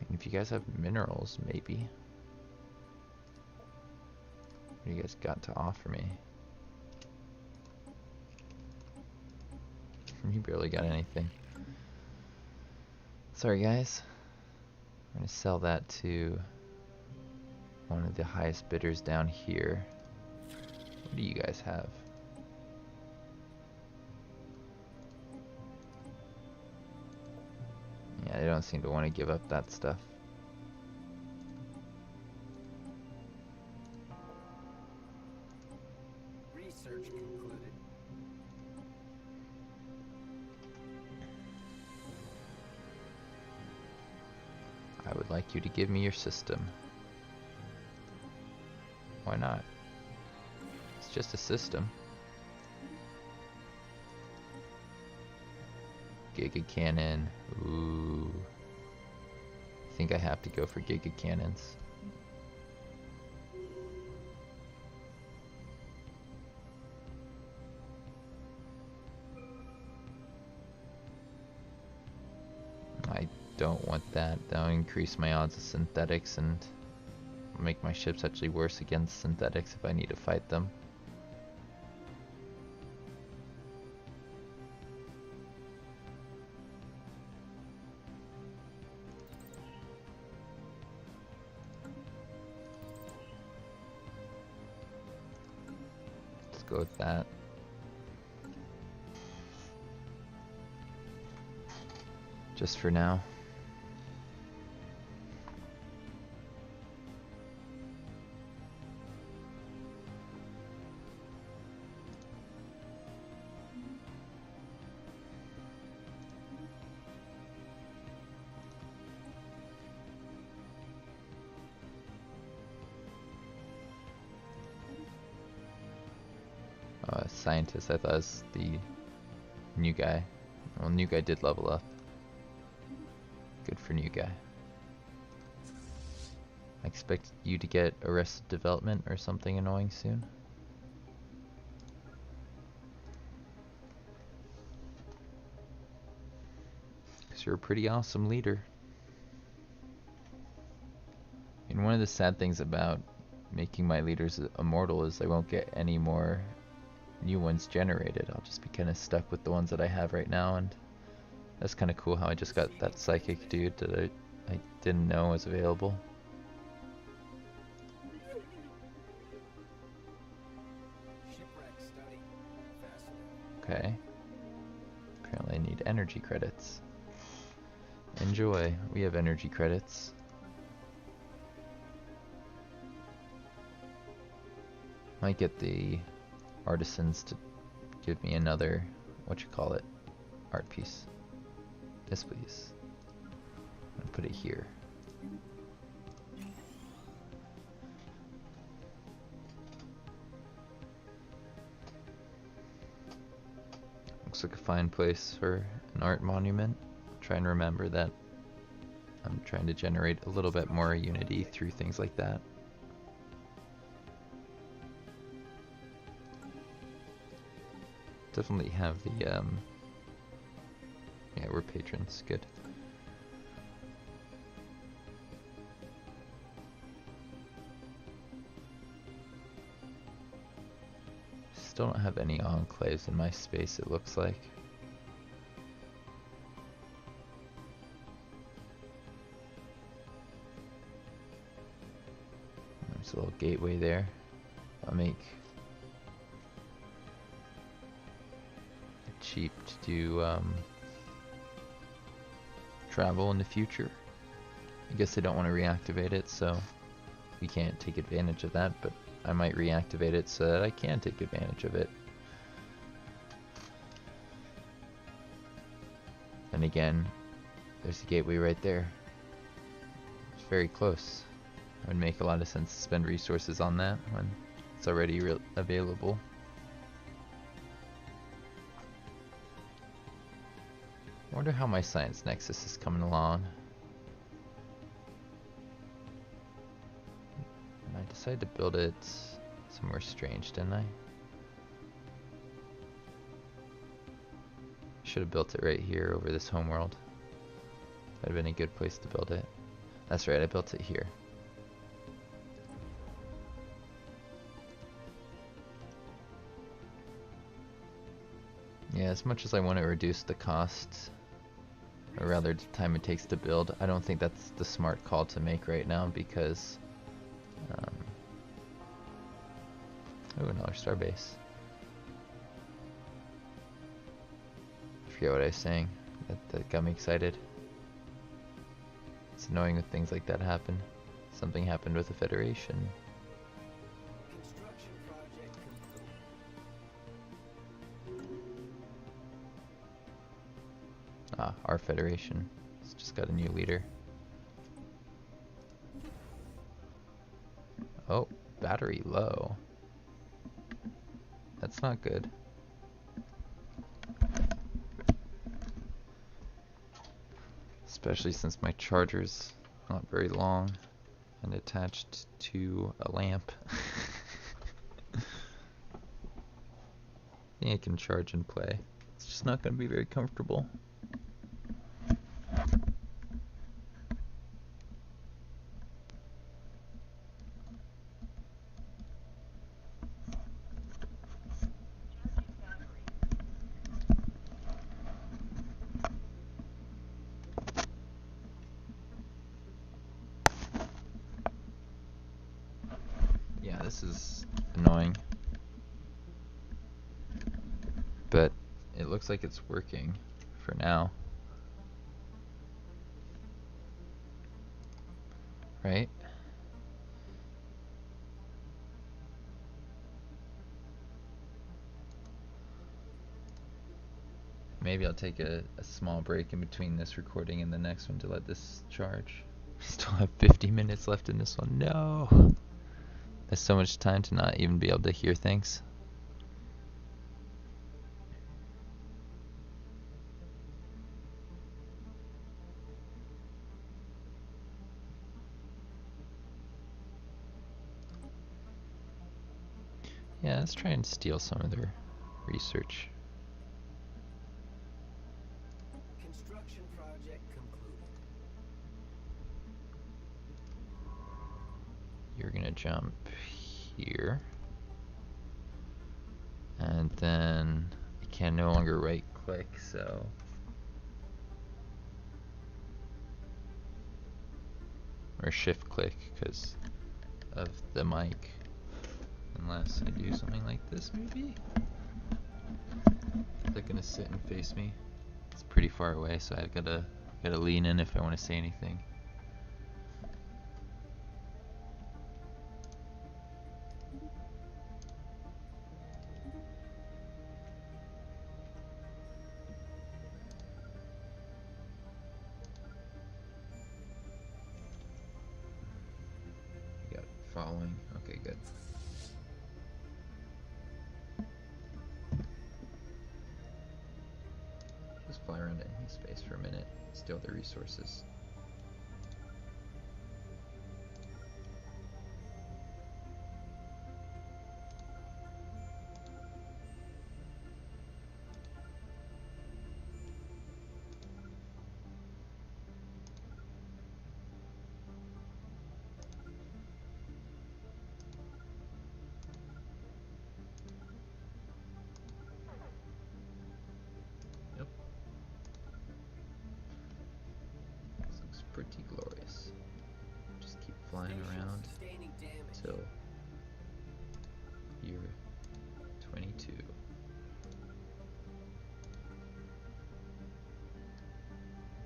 I mean, if you guys have minerals, maybe. What do you guys got to offer me? You barely got anything. Sorry guys. I'm gonna sell that to one of the highest bidders down here. What do you guys have? Yeah, they don't seem to want to give up that stuff. Research concluded. I would like you to give me your system. Why not? It's just a system. Giga cannon. Ooh. I think I have to go for giga cannons. I don't want that. That'll increase my odds of synthetics and make my ships actually worse against synthetics if I need to fight them. Let's go with that. Just for now. Scientist, I thought was the new guy. Well, new guy did level up. Good for new guy. I expect you to get Arrested Development or something annoying soon. Because you're a pretty awesome leader. And one of the sad things about making my leaders immortal is I won't get any more new ones generated. I'll just be kind of stuck with the ones that I have right now, and that's kind of cool how I just got that psychic dude that I didn't know was available. Shipwreck study. Fascinating. Okay. Apparently I need energy credits. Enjoy. We have energy credits. Might get the artisans to give me another, art piece. Yes, please. I'm gonna put it here. Looks like a fine place for an art monument. Try and remember that I'm trying to generate a little bit more unity through things like that. Definitely have the, yeah, we're patrons, good. Still don't have any enclaves in my space, it looks like. There's a little gateway there. I'll make it cheap to do travel in the future. I guess I don't want to reactivate it, so we can't take advantage of that, but I might reactivate it so that I can take advantage of it. And again, there's the gateway right there. It's very close. It would make a lot of sense to spend resources on that when it's already available. I wonder how my science nexus is coming along. I decided to build it somewhere strange, didn't I? Should have built it right here over this homeworld. That'd have been a good place to build it. That's right, I built it here. Yeah, as much as I want to reduce the cost, or rather the time it takes to build, I don't think that's the smart call to make right now because oh, another starbase. I forget what I was saying. That got me excited. It's annoying when things like that happen. Something happened with the Federation. Construction project complete. Ah, our Federation. It's just got a new leader. Oh, battery low. That's not good. Especially since my charger's not very long and attached to a lamp. I think I can charge and play. It's just not going to be very comfortable. Yeah, this is annoying. But it looks like it's working for now. Right? Maybe I'll take a small break in between this recording and the next one to let this charge. I still have 50 minutes left in this one. No! There's so much time to not even be able to hear things. Yeah, let's try and steal some of their research. Construction project concluded. You're gonna jump here. And then I can no longer right click, so or shift click because of the mic. Unless I do something like this, maybe? Is that gonna sit and face me? It's pretty far away, so I've gotta lean in if I want to say anything. following. Okay, good. Just fly around enemy space for a minute, steal their resources. Pretty glorious. Just keep flying around till year 22.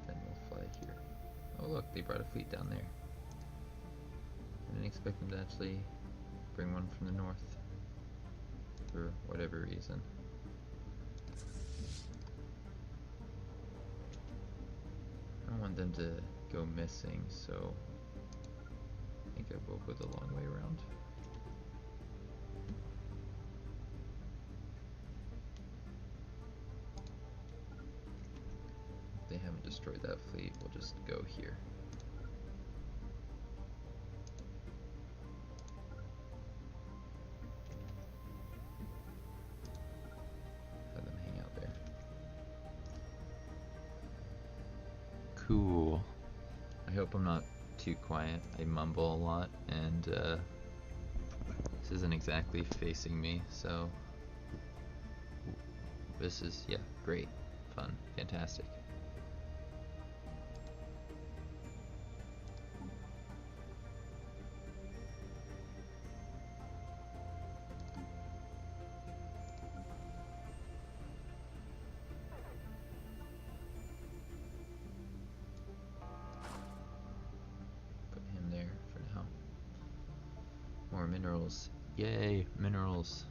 Then we'll fly here. Oh look, they brought a fleet down there. I didn't expect them to actually bring one from the north for whatever reason. I don't want them to go missing, so I think I will go the long way around. If they haven't destroyed that fleet, we'll just go here. Have them hang out there. Cool. I hope I'm not too quiet. I mumble a lot, and this isn't exactly facing me, so this is, yeah, great, fun, fantastic. More minerals. Yay, minerals.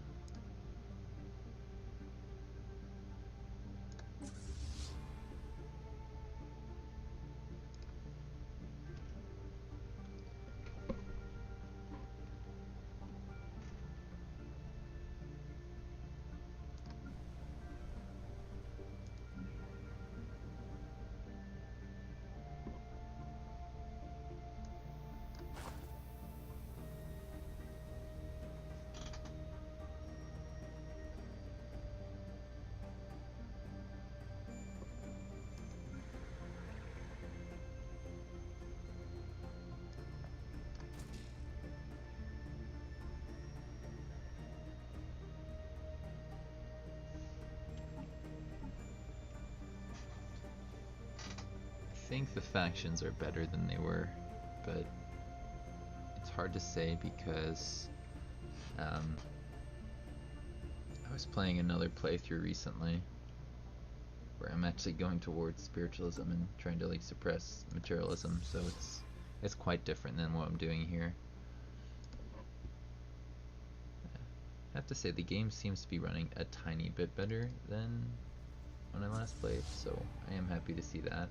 I think the factions are better than they were, but it's hard to say because I was playing another playthrough recently where I'm actually going towards spiritualism and trying to like suppress materialism, so it's quite different than what I'm doing here. I have to say the game seems to be running a tiny bit better than when I last played, so I am happy to see that.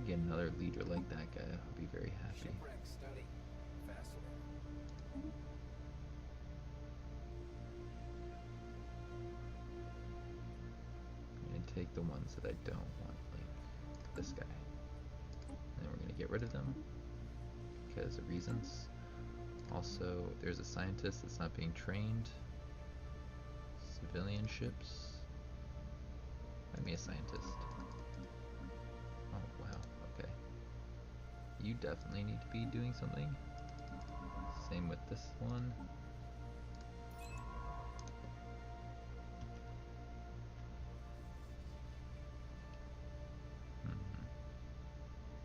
Get another leader like that guy, I'll be very happy. Shipwreck study. Fascinating. I'm gonna take the ones that I don't want, like this guy. And then we're gonna get rid of them because of reasons. Also, there's a scientist that's not being trained. Civilian ships. Find me a scientist. Oh wow, okay. You definitely need to be doing something. Same with this one.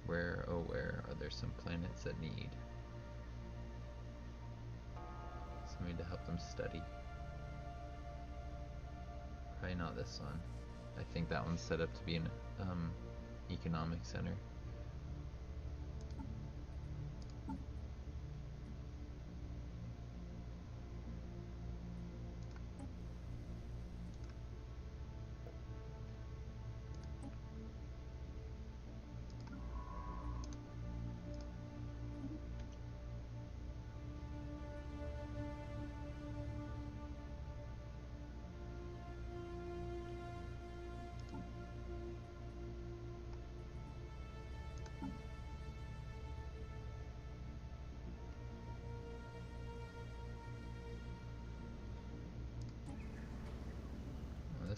Where, oh where are there some planets that need somebody to help them study? Probably not this one. I think that one's set up to be an economic center.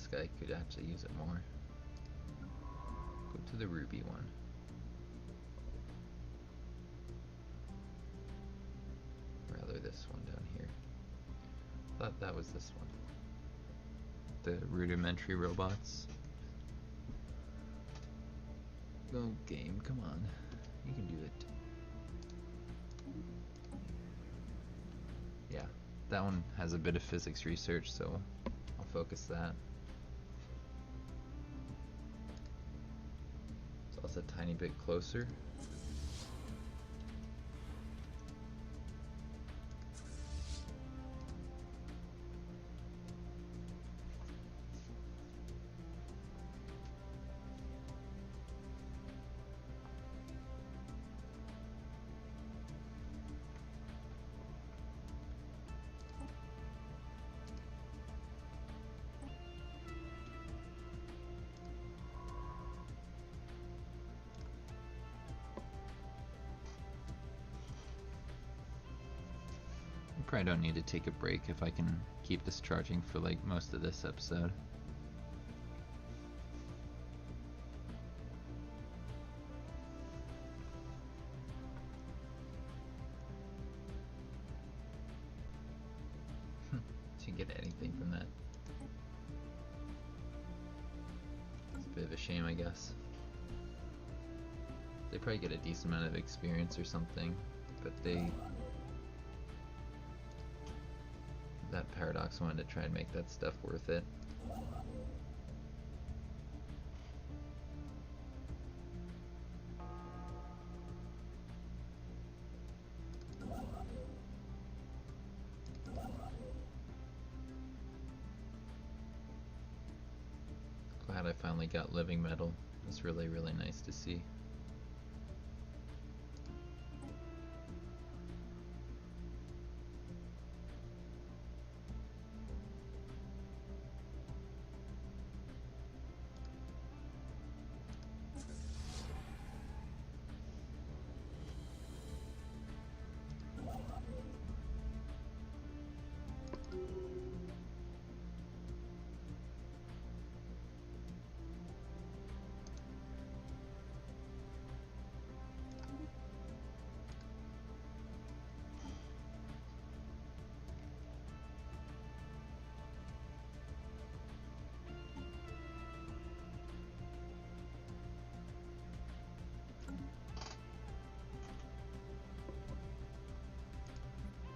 this guy could actually use it more. Go to the ruby one. Rather this one down here. Thought that was this one. The rudimentary robots. Go game, come on. You can do it. Yeah, that one has a bit of physics research, so I'll focus that. It's also a tiny bit closer. Probably don't need to take a break if I can keep this charging for like most of this episode. Didn't get anything from that. It's a bit of a shame, I guess. They probably get a decent amount of experience or something, but that Paradox wanted to try and make that stuff worth it. Glad I finally got living metal. It's really, really nice to see.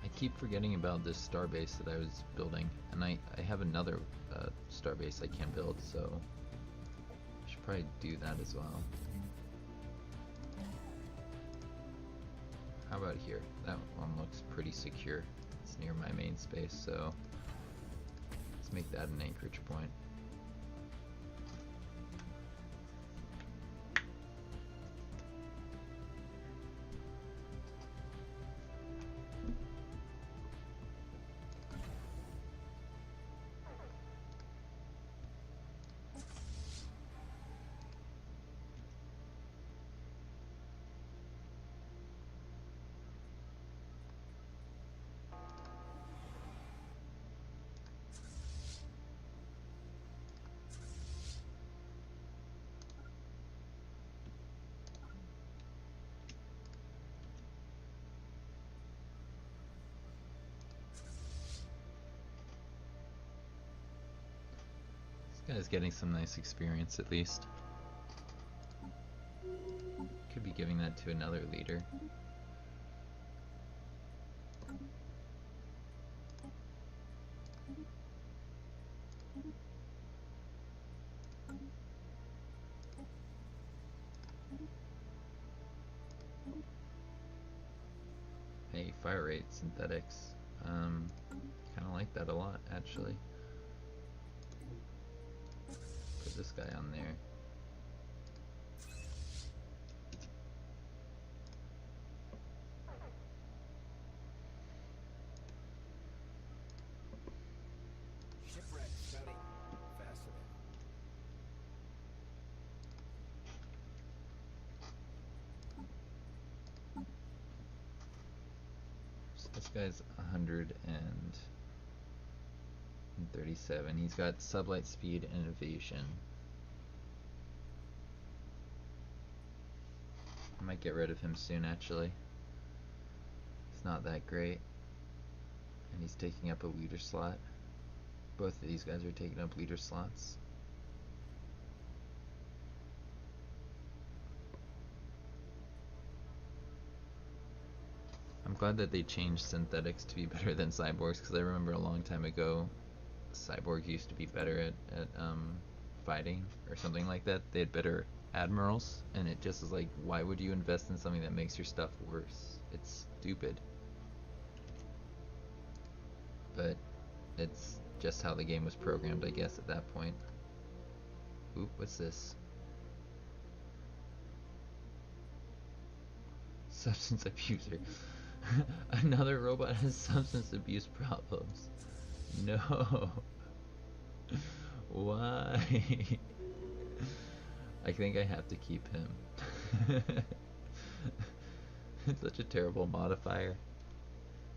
I keep forgetting about this starbase that I was building, and I have another starbase I can build, so I should probably do that as well. How about here? That one looks pretty secure. It's near my main space, so let's make that an anchorage point. This guy's getting some nice experience at least. Could be giving that to another leader. Hey, fire rate synthetics. Kind of like that a lot, actually. Put this guy on there. Shipwreck study. Fascinating. So this guy's 100 and And 37. He's got sublight speed and evasion. I might get rid of him soon, actually. He's not that great. And he's taking up a leader slot. Both of these guys are taking up leader slots. I'm glad that they changed synthetics to be better than cyborgs, because I remember a long time ago cyborgs used to be better at fighting or something like that. They had better admirals, and it just is like, why would you invest in something that makes your stuff worse? It's stupid. But it's just how the game was programmed, I guess, at that point. Oop, what's this? Substance abuser. Another robot has substance abuse problems. No. Why? I think I have to keep him. It's such a terrible modifier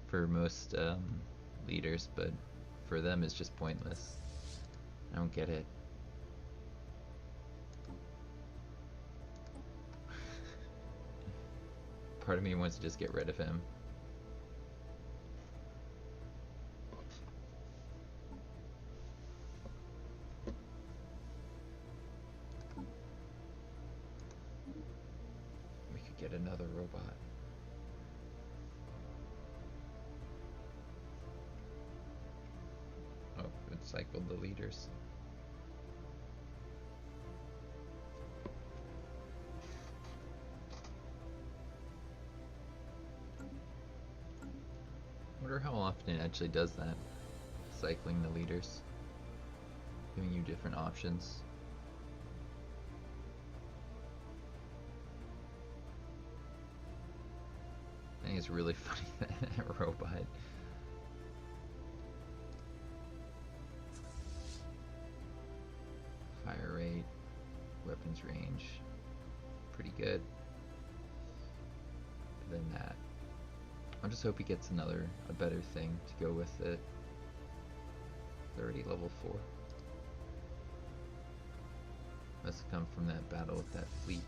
for most leaders, but for them it's just pointless. I don't get it. Part of me wants to just get rid of him. We could get another robot. Oh, it cycled the leaders. I wonder how often it actually does that. Cycling the leaders. Giving you different options. I think it's really funny that robot. Fire rate, weapons range, pretty good. Than that. I just hope he gets a better thing to go with it. 30 level 4. Must have come from that battle with that fleet.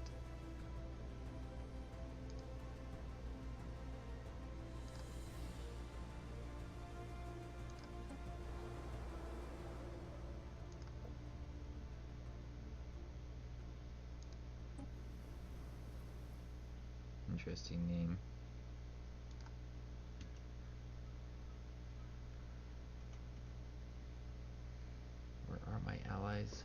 Interesting name. Where are my allies?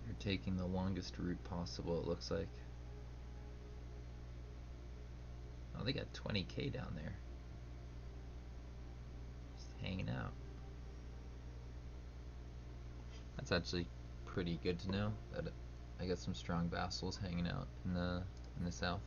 You're taking the longest route possible, it looks like. Oh, they got 20k down there. Just hanging out. That's actually pretty good to know that I got some strong vassals hanging out in the south.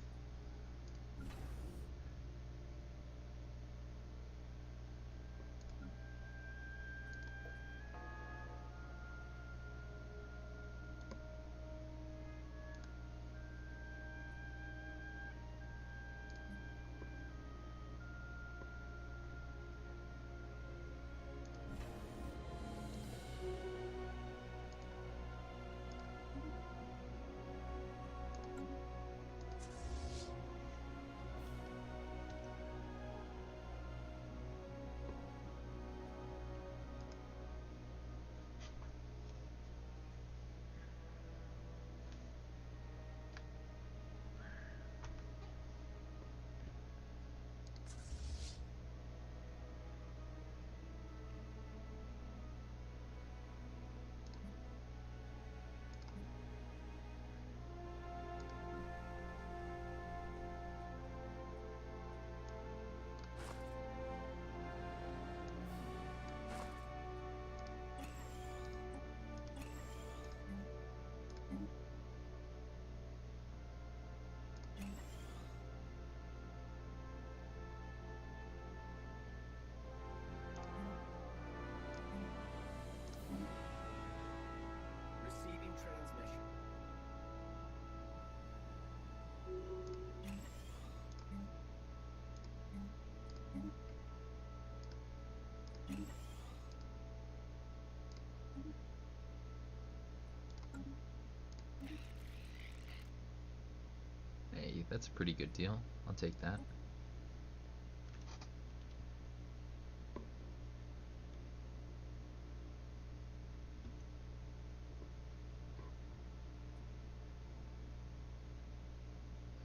30. That's a pretty good deal. I'll take that.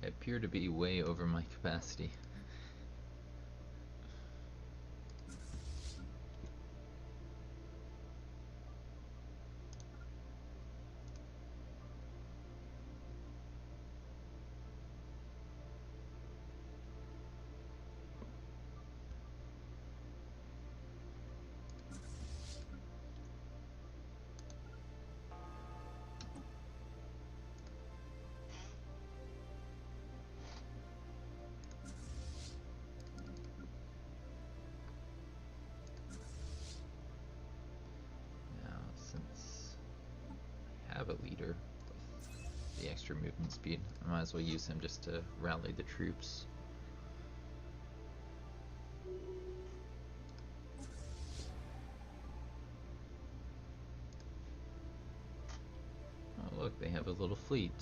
I appear to be way over my capacity. Have a leader with the extra movement speed. I might as well use him just to rally the troops. Oh look, they have a little fleet.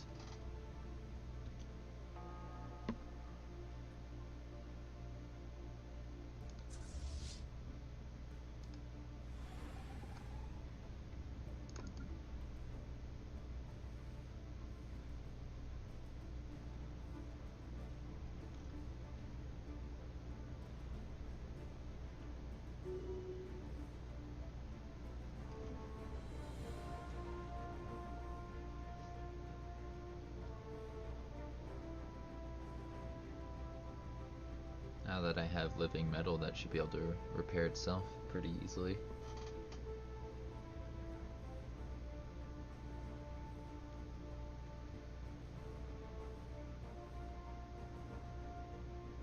Now that I have living metal, that should be able to repair itself pretty easily.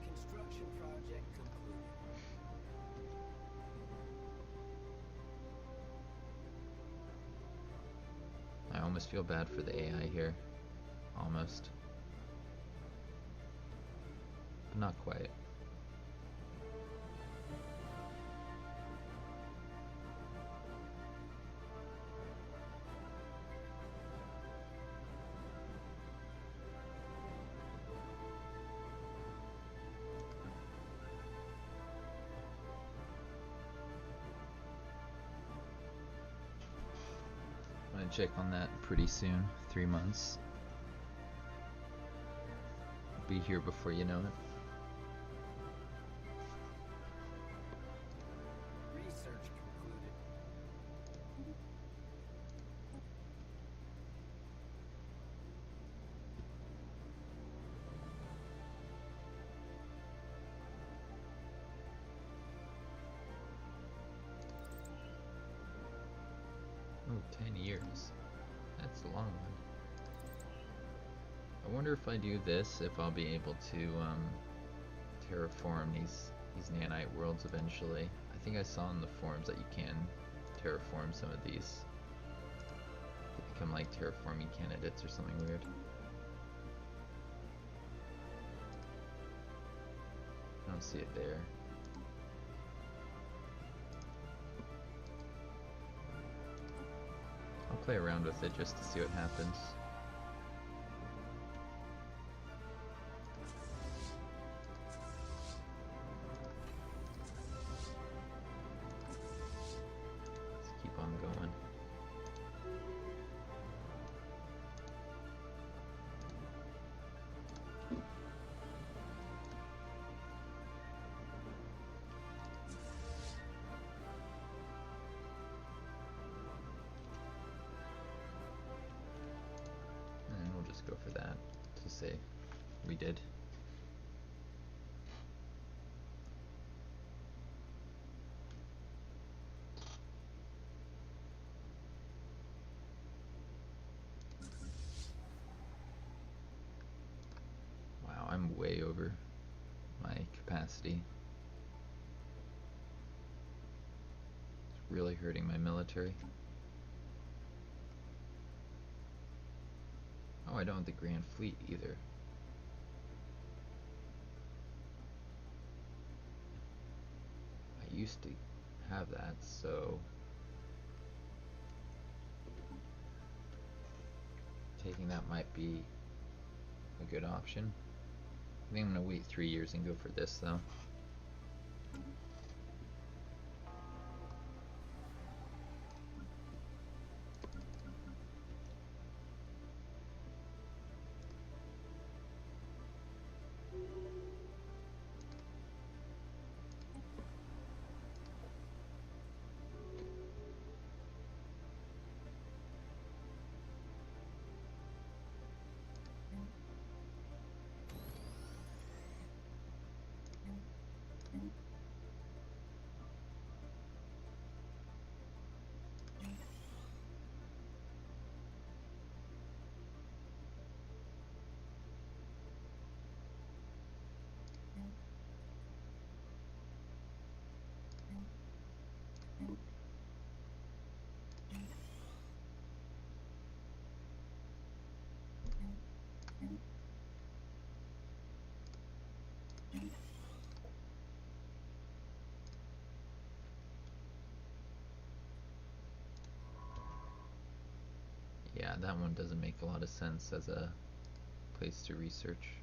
Construction project concluded. I almost feel bad for the AI here. Almost. But not quite. I'm gonna check on that pretty soon. 3 months. Be here before you know it. Research concluded. Oh, 10 years. That's a long one. I wonder if I do this, if I'll be able to terraform these nanite worlds eventually. I think I saw on the forums that you can terraform some of these. They become like terraforming candidates or something weird. I don't see it there. I'll play around with it just to see what happens. Let's keep on going. And we'll just go for that to say we did. Wow, I'm way over my capacity. It's really hurting my military. Oh, I don't have the Grand Fleet either. I used to have that, so taking that might be a good option. I think I'm gonna wait 3 years and go for this though. Yeah, that one doesn't make a lot of sense as a place to research.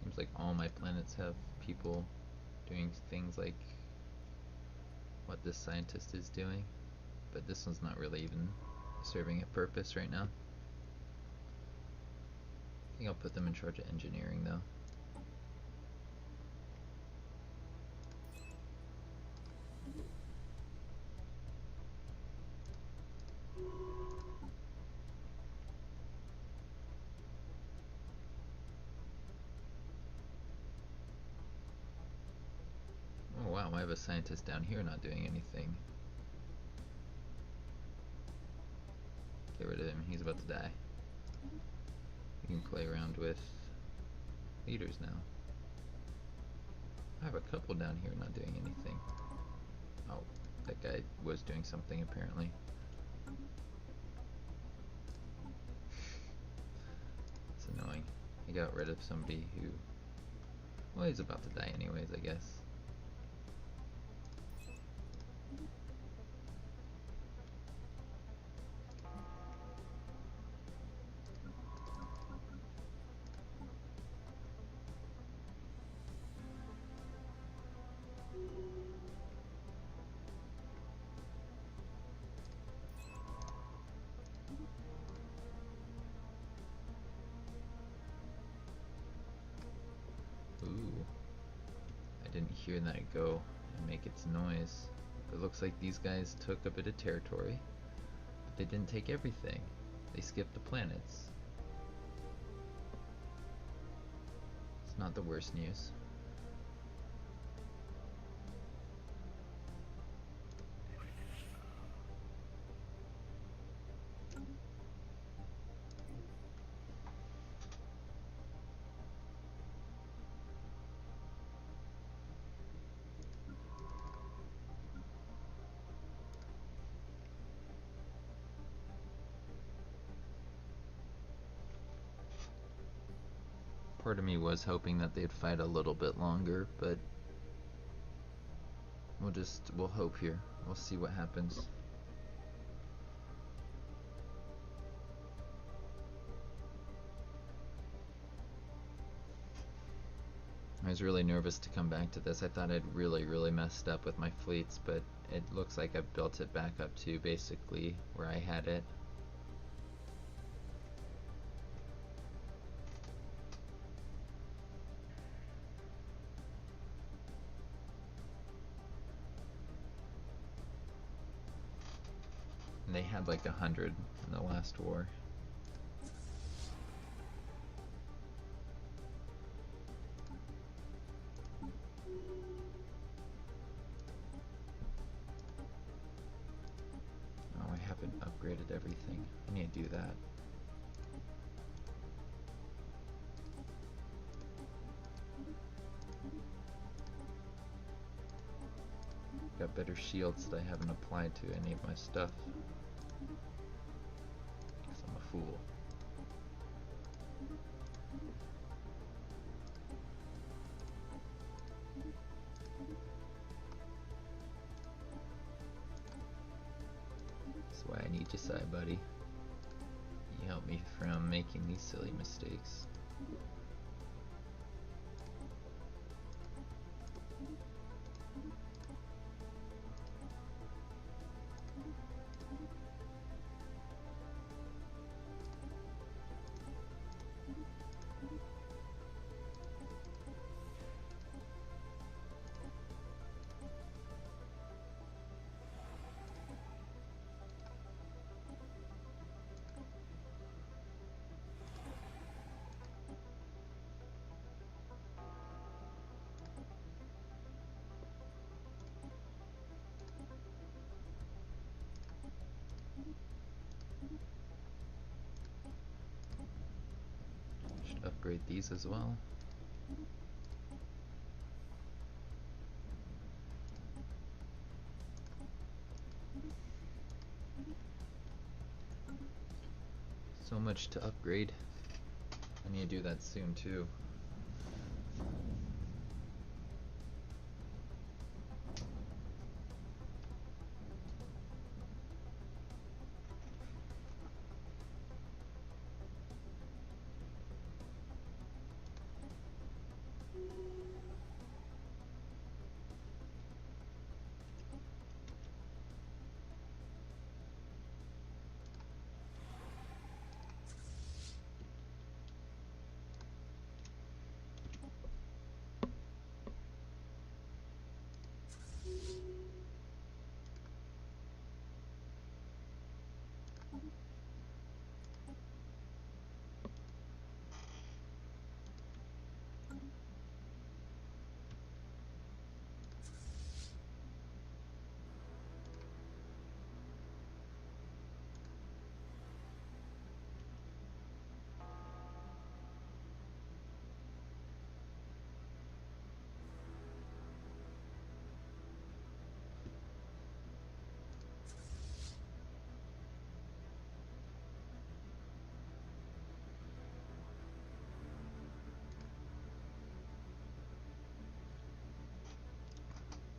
Seems like all my planets have people doing things like what this scientist is doing, but this one's not really even serving a purpose right now. I think I'll put them in charge of engineering though. Oh wow, I have a scientist down here not doing anything. Get rid of him, he's about to die. You can play around with leaders now. I have a couple down here not doing anything. Oh, that guy was doing something apparently. It's annoying. I got rid of somebody who... well, he's about to die anyways, I guess. Ooh. I didn't hear that go and make its noise. It looks like these guys took a bit of territory, but they didn't take everything. They skipped the planets. It's not the worst news. Part of me was hoping that they'd fight a little bit longer, but we'll hope here. We'll see what happens. I was really nervous to come back to this. I thought I'd really messed up with my fleets, but it looks like I've built it back up to basically where I had it. And they had like 100 in the last war. Oh, I haven't upgraded everything. I need to do that. Got better shields that I haven't applied to any of my stuff. Because I'm a fool. why I need you, Sai, buddy. You help me from making these silly mistakes. Should upgrade these as well. So much to upgrade. I need to do that soon too.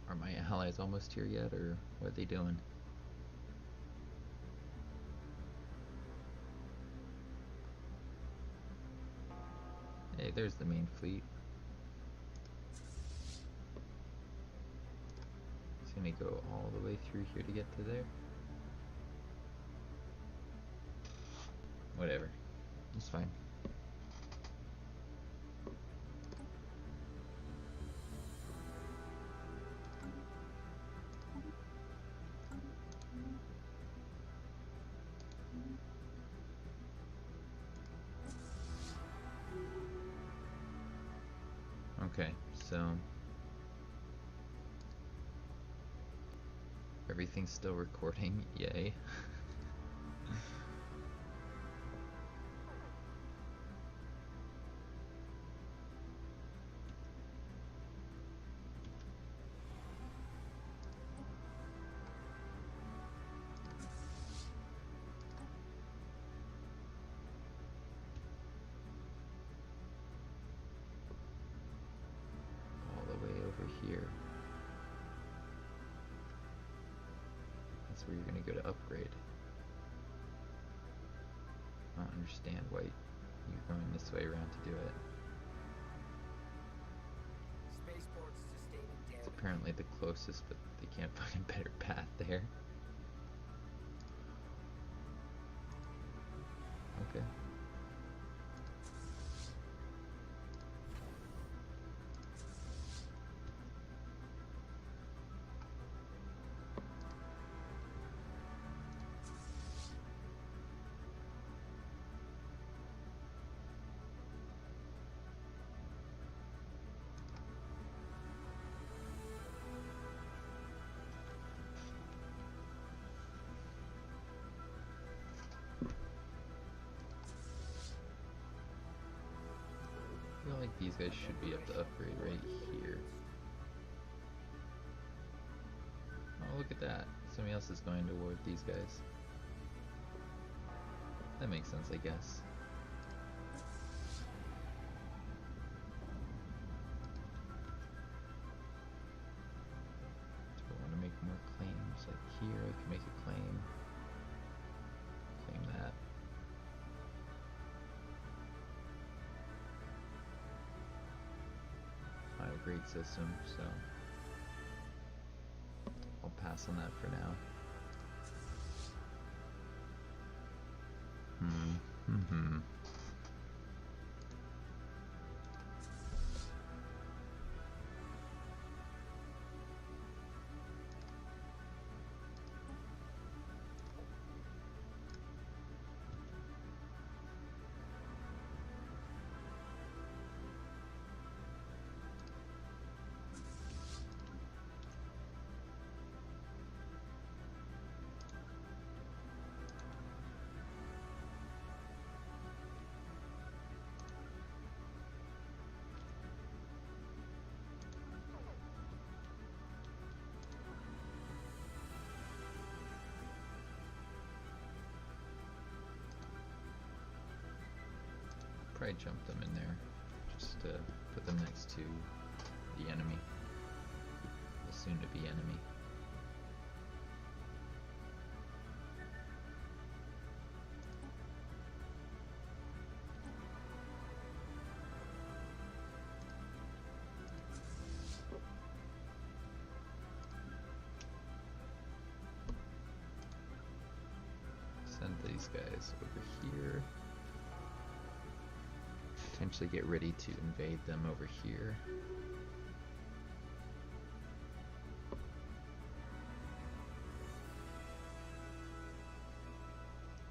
Are my allies almost here yet, or what are they doing? Hey, there's the main fleet. It's gonna go all the way through here to get to there. Whatever. It's fine. Okay, so everything's still recording, yay. All the way over here. That's where you're gonna go to upgrade. I don't understand why you're going this way around to do it. Spaceport's sustaining It's damage. apparently the closest, but they can't find a better path there. Okay. I feel like these guys should be up to upgrade right here. Oh, look at that. Somebody else is going toward these guys. That makes sense, I guess. Do I want to make more claims? Like here, I can make a claim. great system, so I'll pass on that for now. Probably jump them in there, just to put them next to the enemy, the soon-to-be enemy. Send these guys over here. Potentially get ready to invade them over here.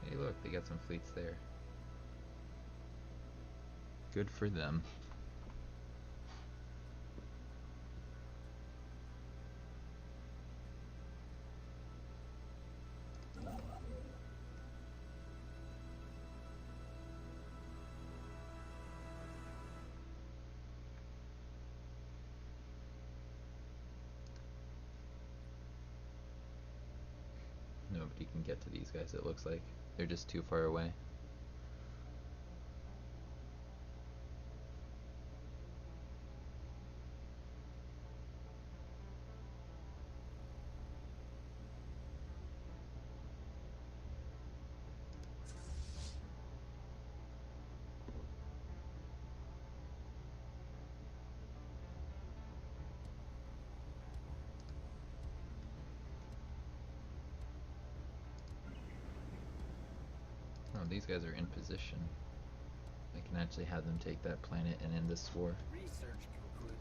Hey look, they got some fleets there. Good for them. Nobody can get to these guys, it looks like. They're just too far away. Oh, these guys are in position. I can actually have them take that planet and end this war. Research concluded.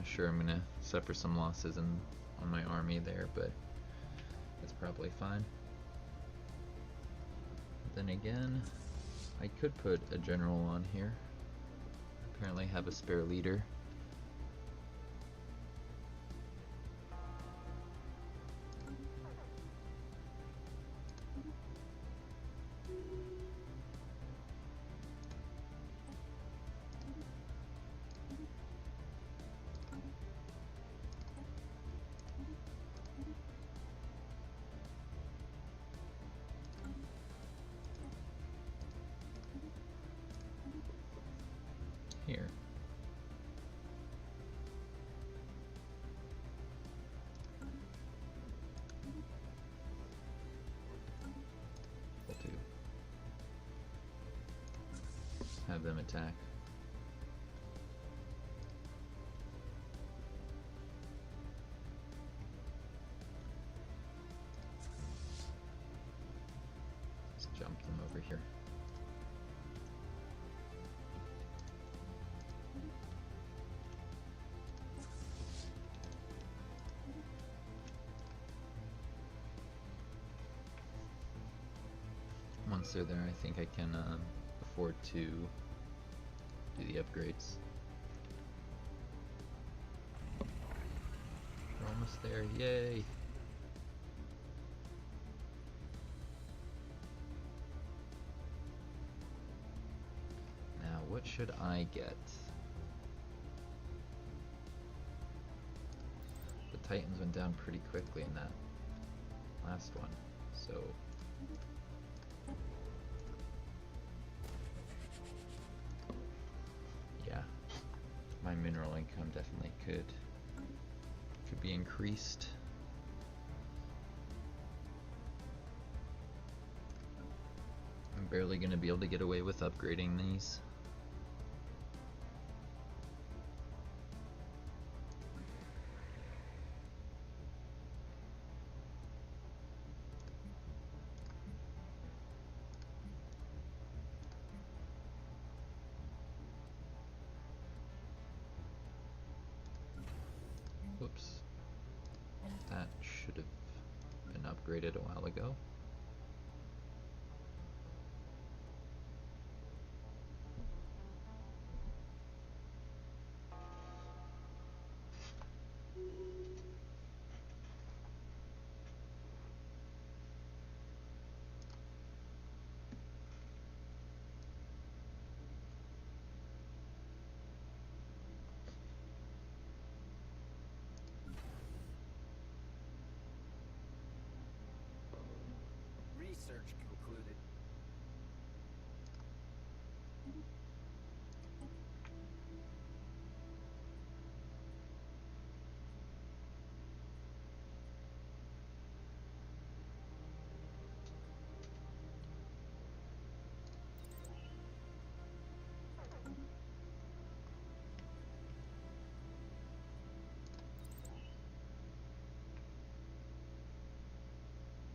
Sure, I'm gonna suffer some losses on my army there, but it's probably fine. Then again, I could put a general on here. Apparently have a spare leader. Here. Will do. Have them attack. Let's jump them over here. Once they're there, I think I can afford to do the upgrades. We're almost there, yay! Now, what should I get? The Titans went down pretty quickly in that last one, so yeah, my mineral income definitely could be increased. I'm barely gonna be able to get away with upgrading these. Whoops. That should have been upgraded a while ago. Research concluded.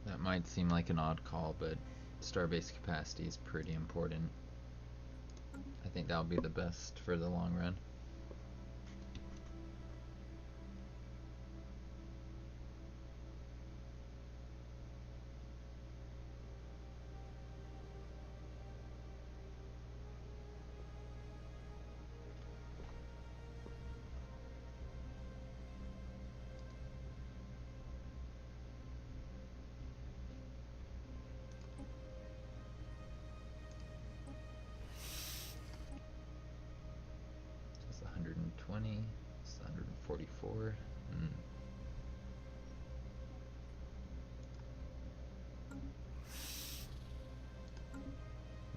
That might seem like an odd call, but starbase capacity is pretty important. I think that'll be the best for the long run. It's 120, it's 144.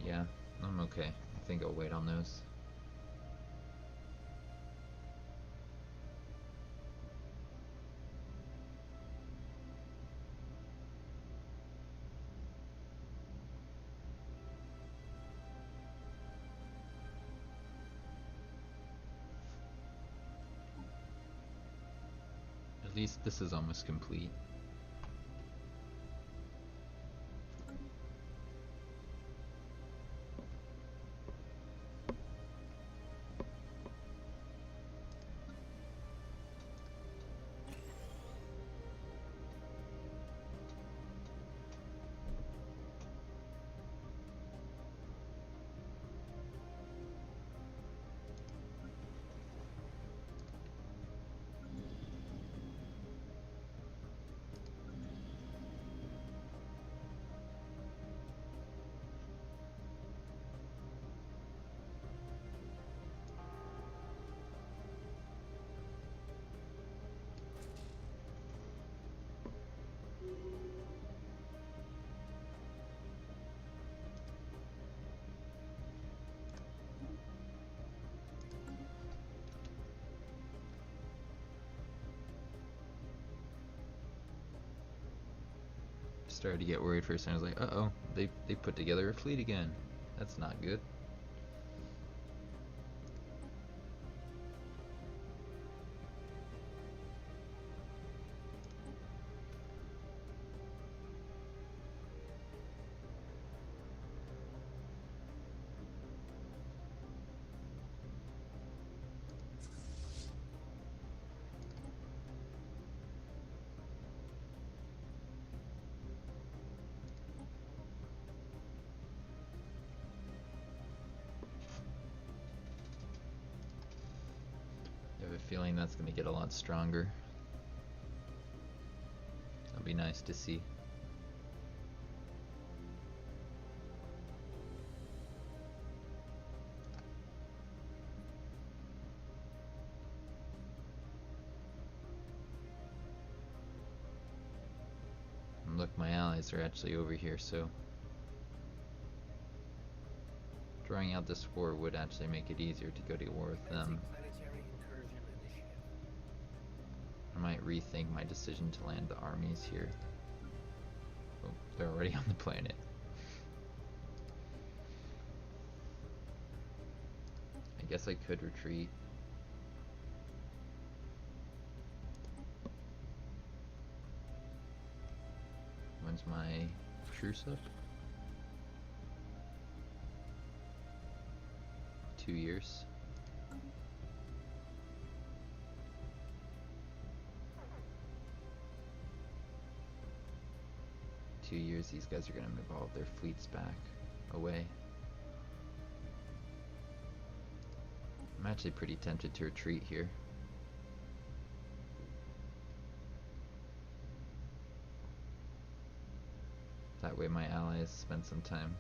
Yeah, I'm okay. I think I'll wait on those. At least this is almost complete. Started to get worried for a second. I was like, uh-oh, they put together a fleet again. That's not good. I have a feeling that's going to get a lot stronger. That'll be nice to see. allies are actually over here, so drawing out this war would actually make it easier to go to war with them. Planetary incursion initiative. I might rethink my decision to land the armies here. Oh, they're already on the planet. I guess I could retreat. When's my truce up? 2 years. Years, these guys are gonna move all of their fleets back away. I'm actually pretty tempted to retreat here. That way my allies spend some time.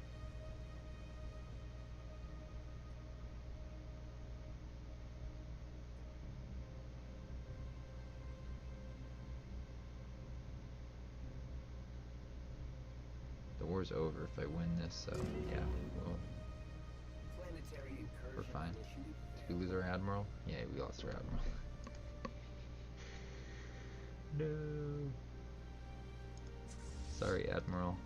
The war's over if I win this, so yeah, we're fine. Did we lose our admiral? Yeah, we lost our admiral. No. Sorry, Admiral.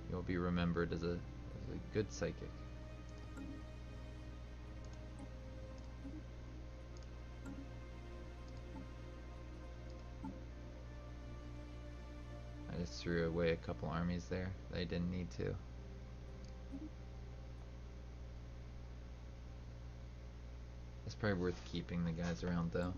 You'll be remembered as a good psychic. I just threw away a couple armies there that I didn't need to. It's probably worth keeping the guys around though.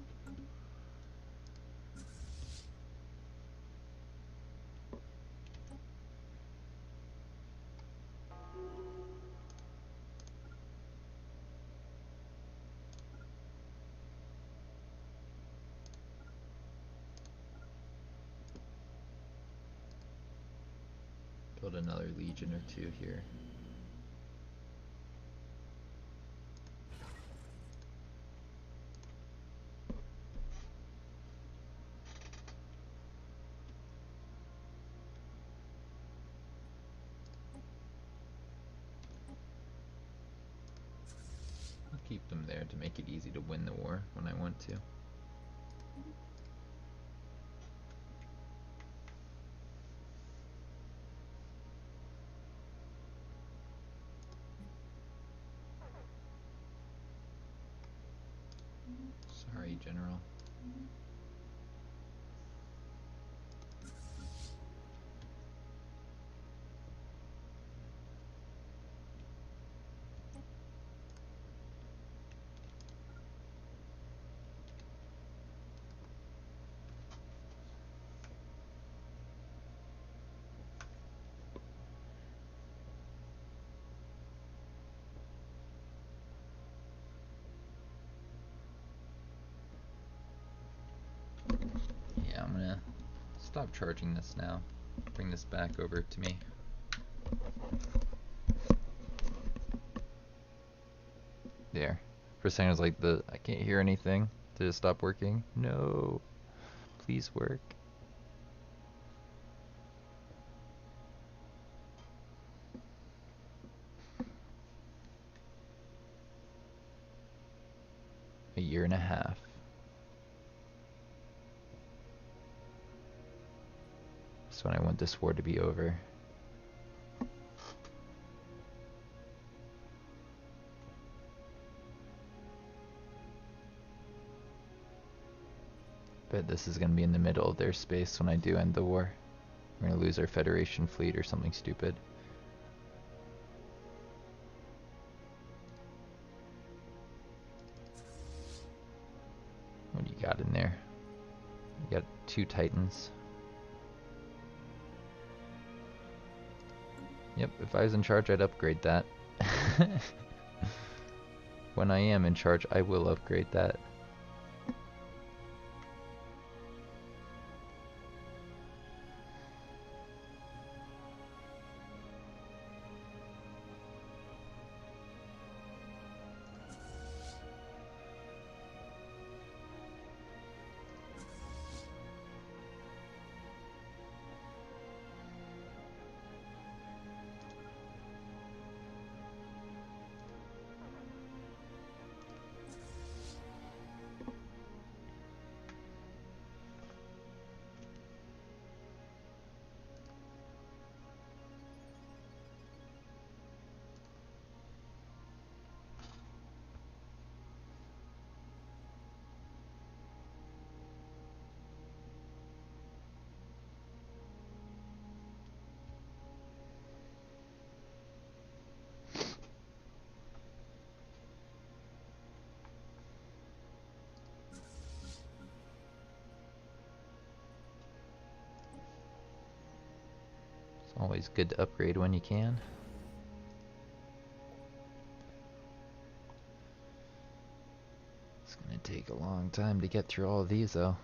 Build another legion or two here. I'll keep them there to make it easy to win the war when I want to. Sorry, General. Yeah, I'm gonna stop charging this now. Bring this back over to me. There. For a second I was like, I can't hear anything. Did it stop working? No. Please work. A year and a half. That's when I want this war to be over. Bet this is gonna be in the middle of their space when I do end the war. We're gonna lose our Federation fleet or something stupid. What do you got in there? You got 2 Titans. Yep, if I was in charge, I'd upgrade that. When I am in charge, I will upgrade that. Always good to upgrade when you can. It's gonna take a long time to get through all of these though.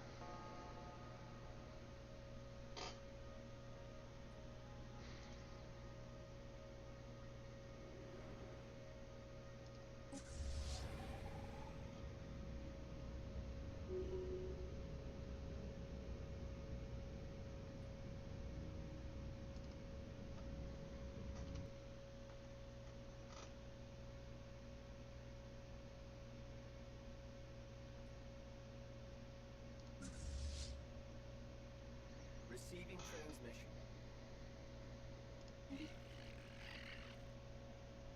Receiving transmission.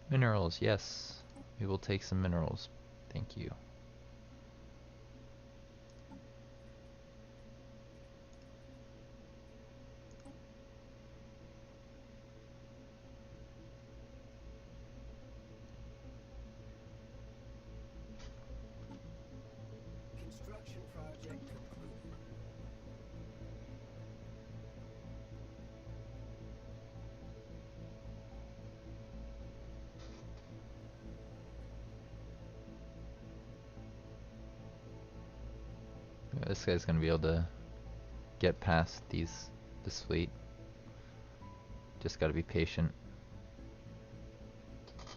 Minerals, yes. We will take some minerals. Thank you. Construction project concluded. This guy's gonna be able to get past this fleet. Just gotta be patient.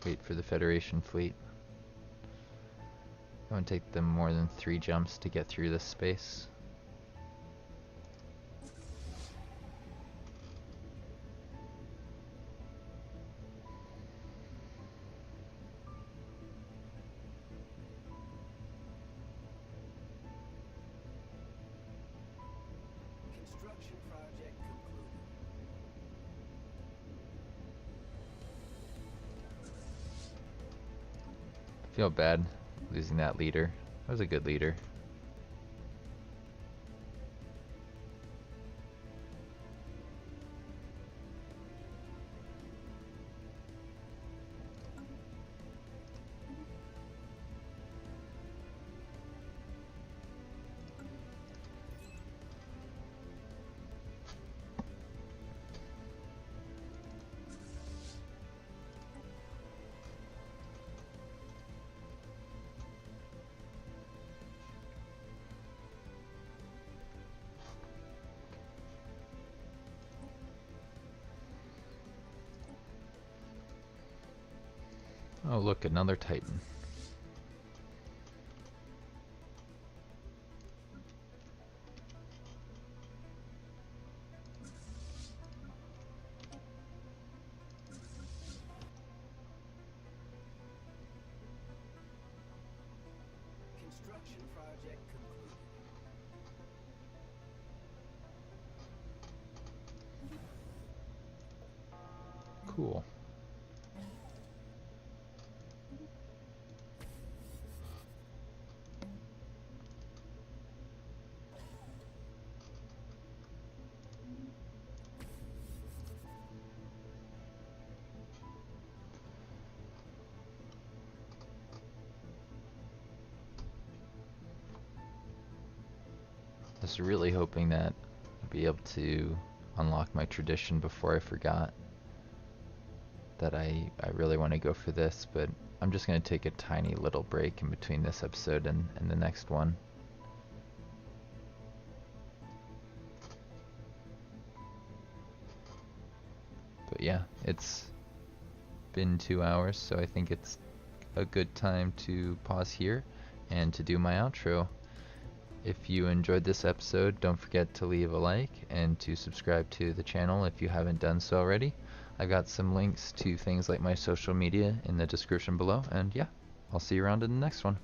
Wait for the Federation fleet. It won't take them more than 3 jumps to get through this space. Construction project concluded. I feel bad losing that leader. That was a good leader. Oh look, another Titan. Construction project concluded. Cool. I was really hoping that I'd be able to unlock my tradition before I forgot that I really want to go for this, but I'm just going to take a tiny little break in between this episode and the next one. But yeah, it's been 2 hours, so I think it's a good time to pause here and to do my outro. If you enjoyed this episode, don't forget to leave a like and to subscribe to the channel if you haven't done so already. I've got some links to things like my social media in the description below, and yeah, I'll see you around in the next one.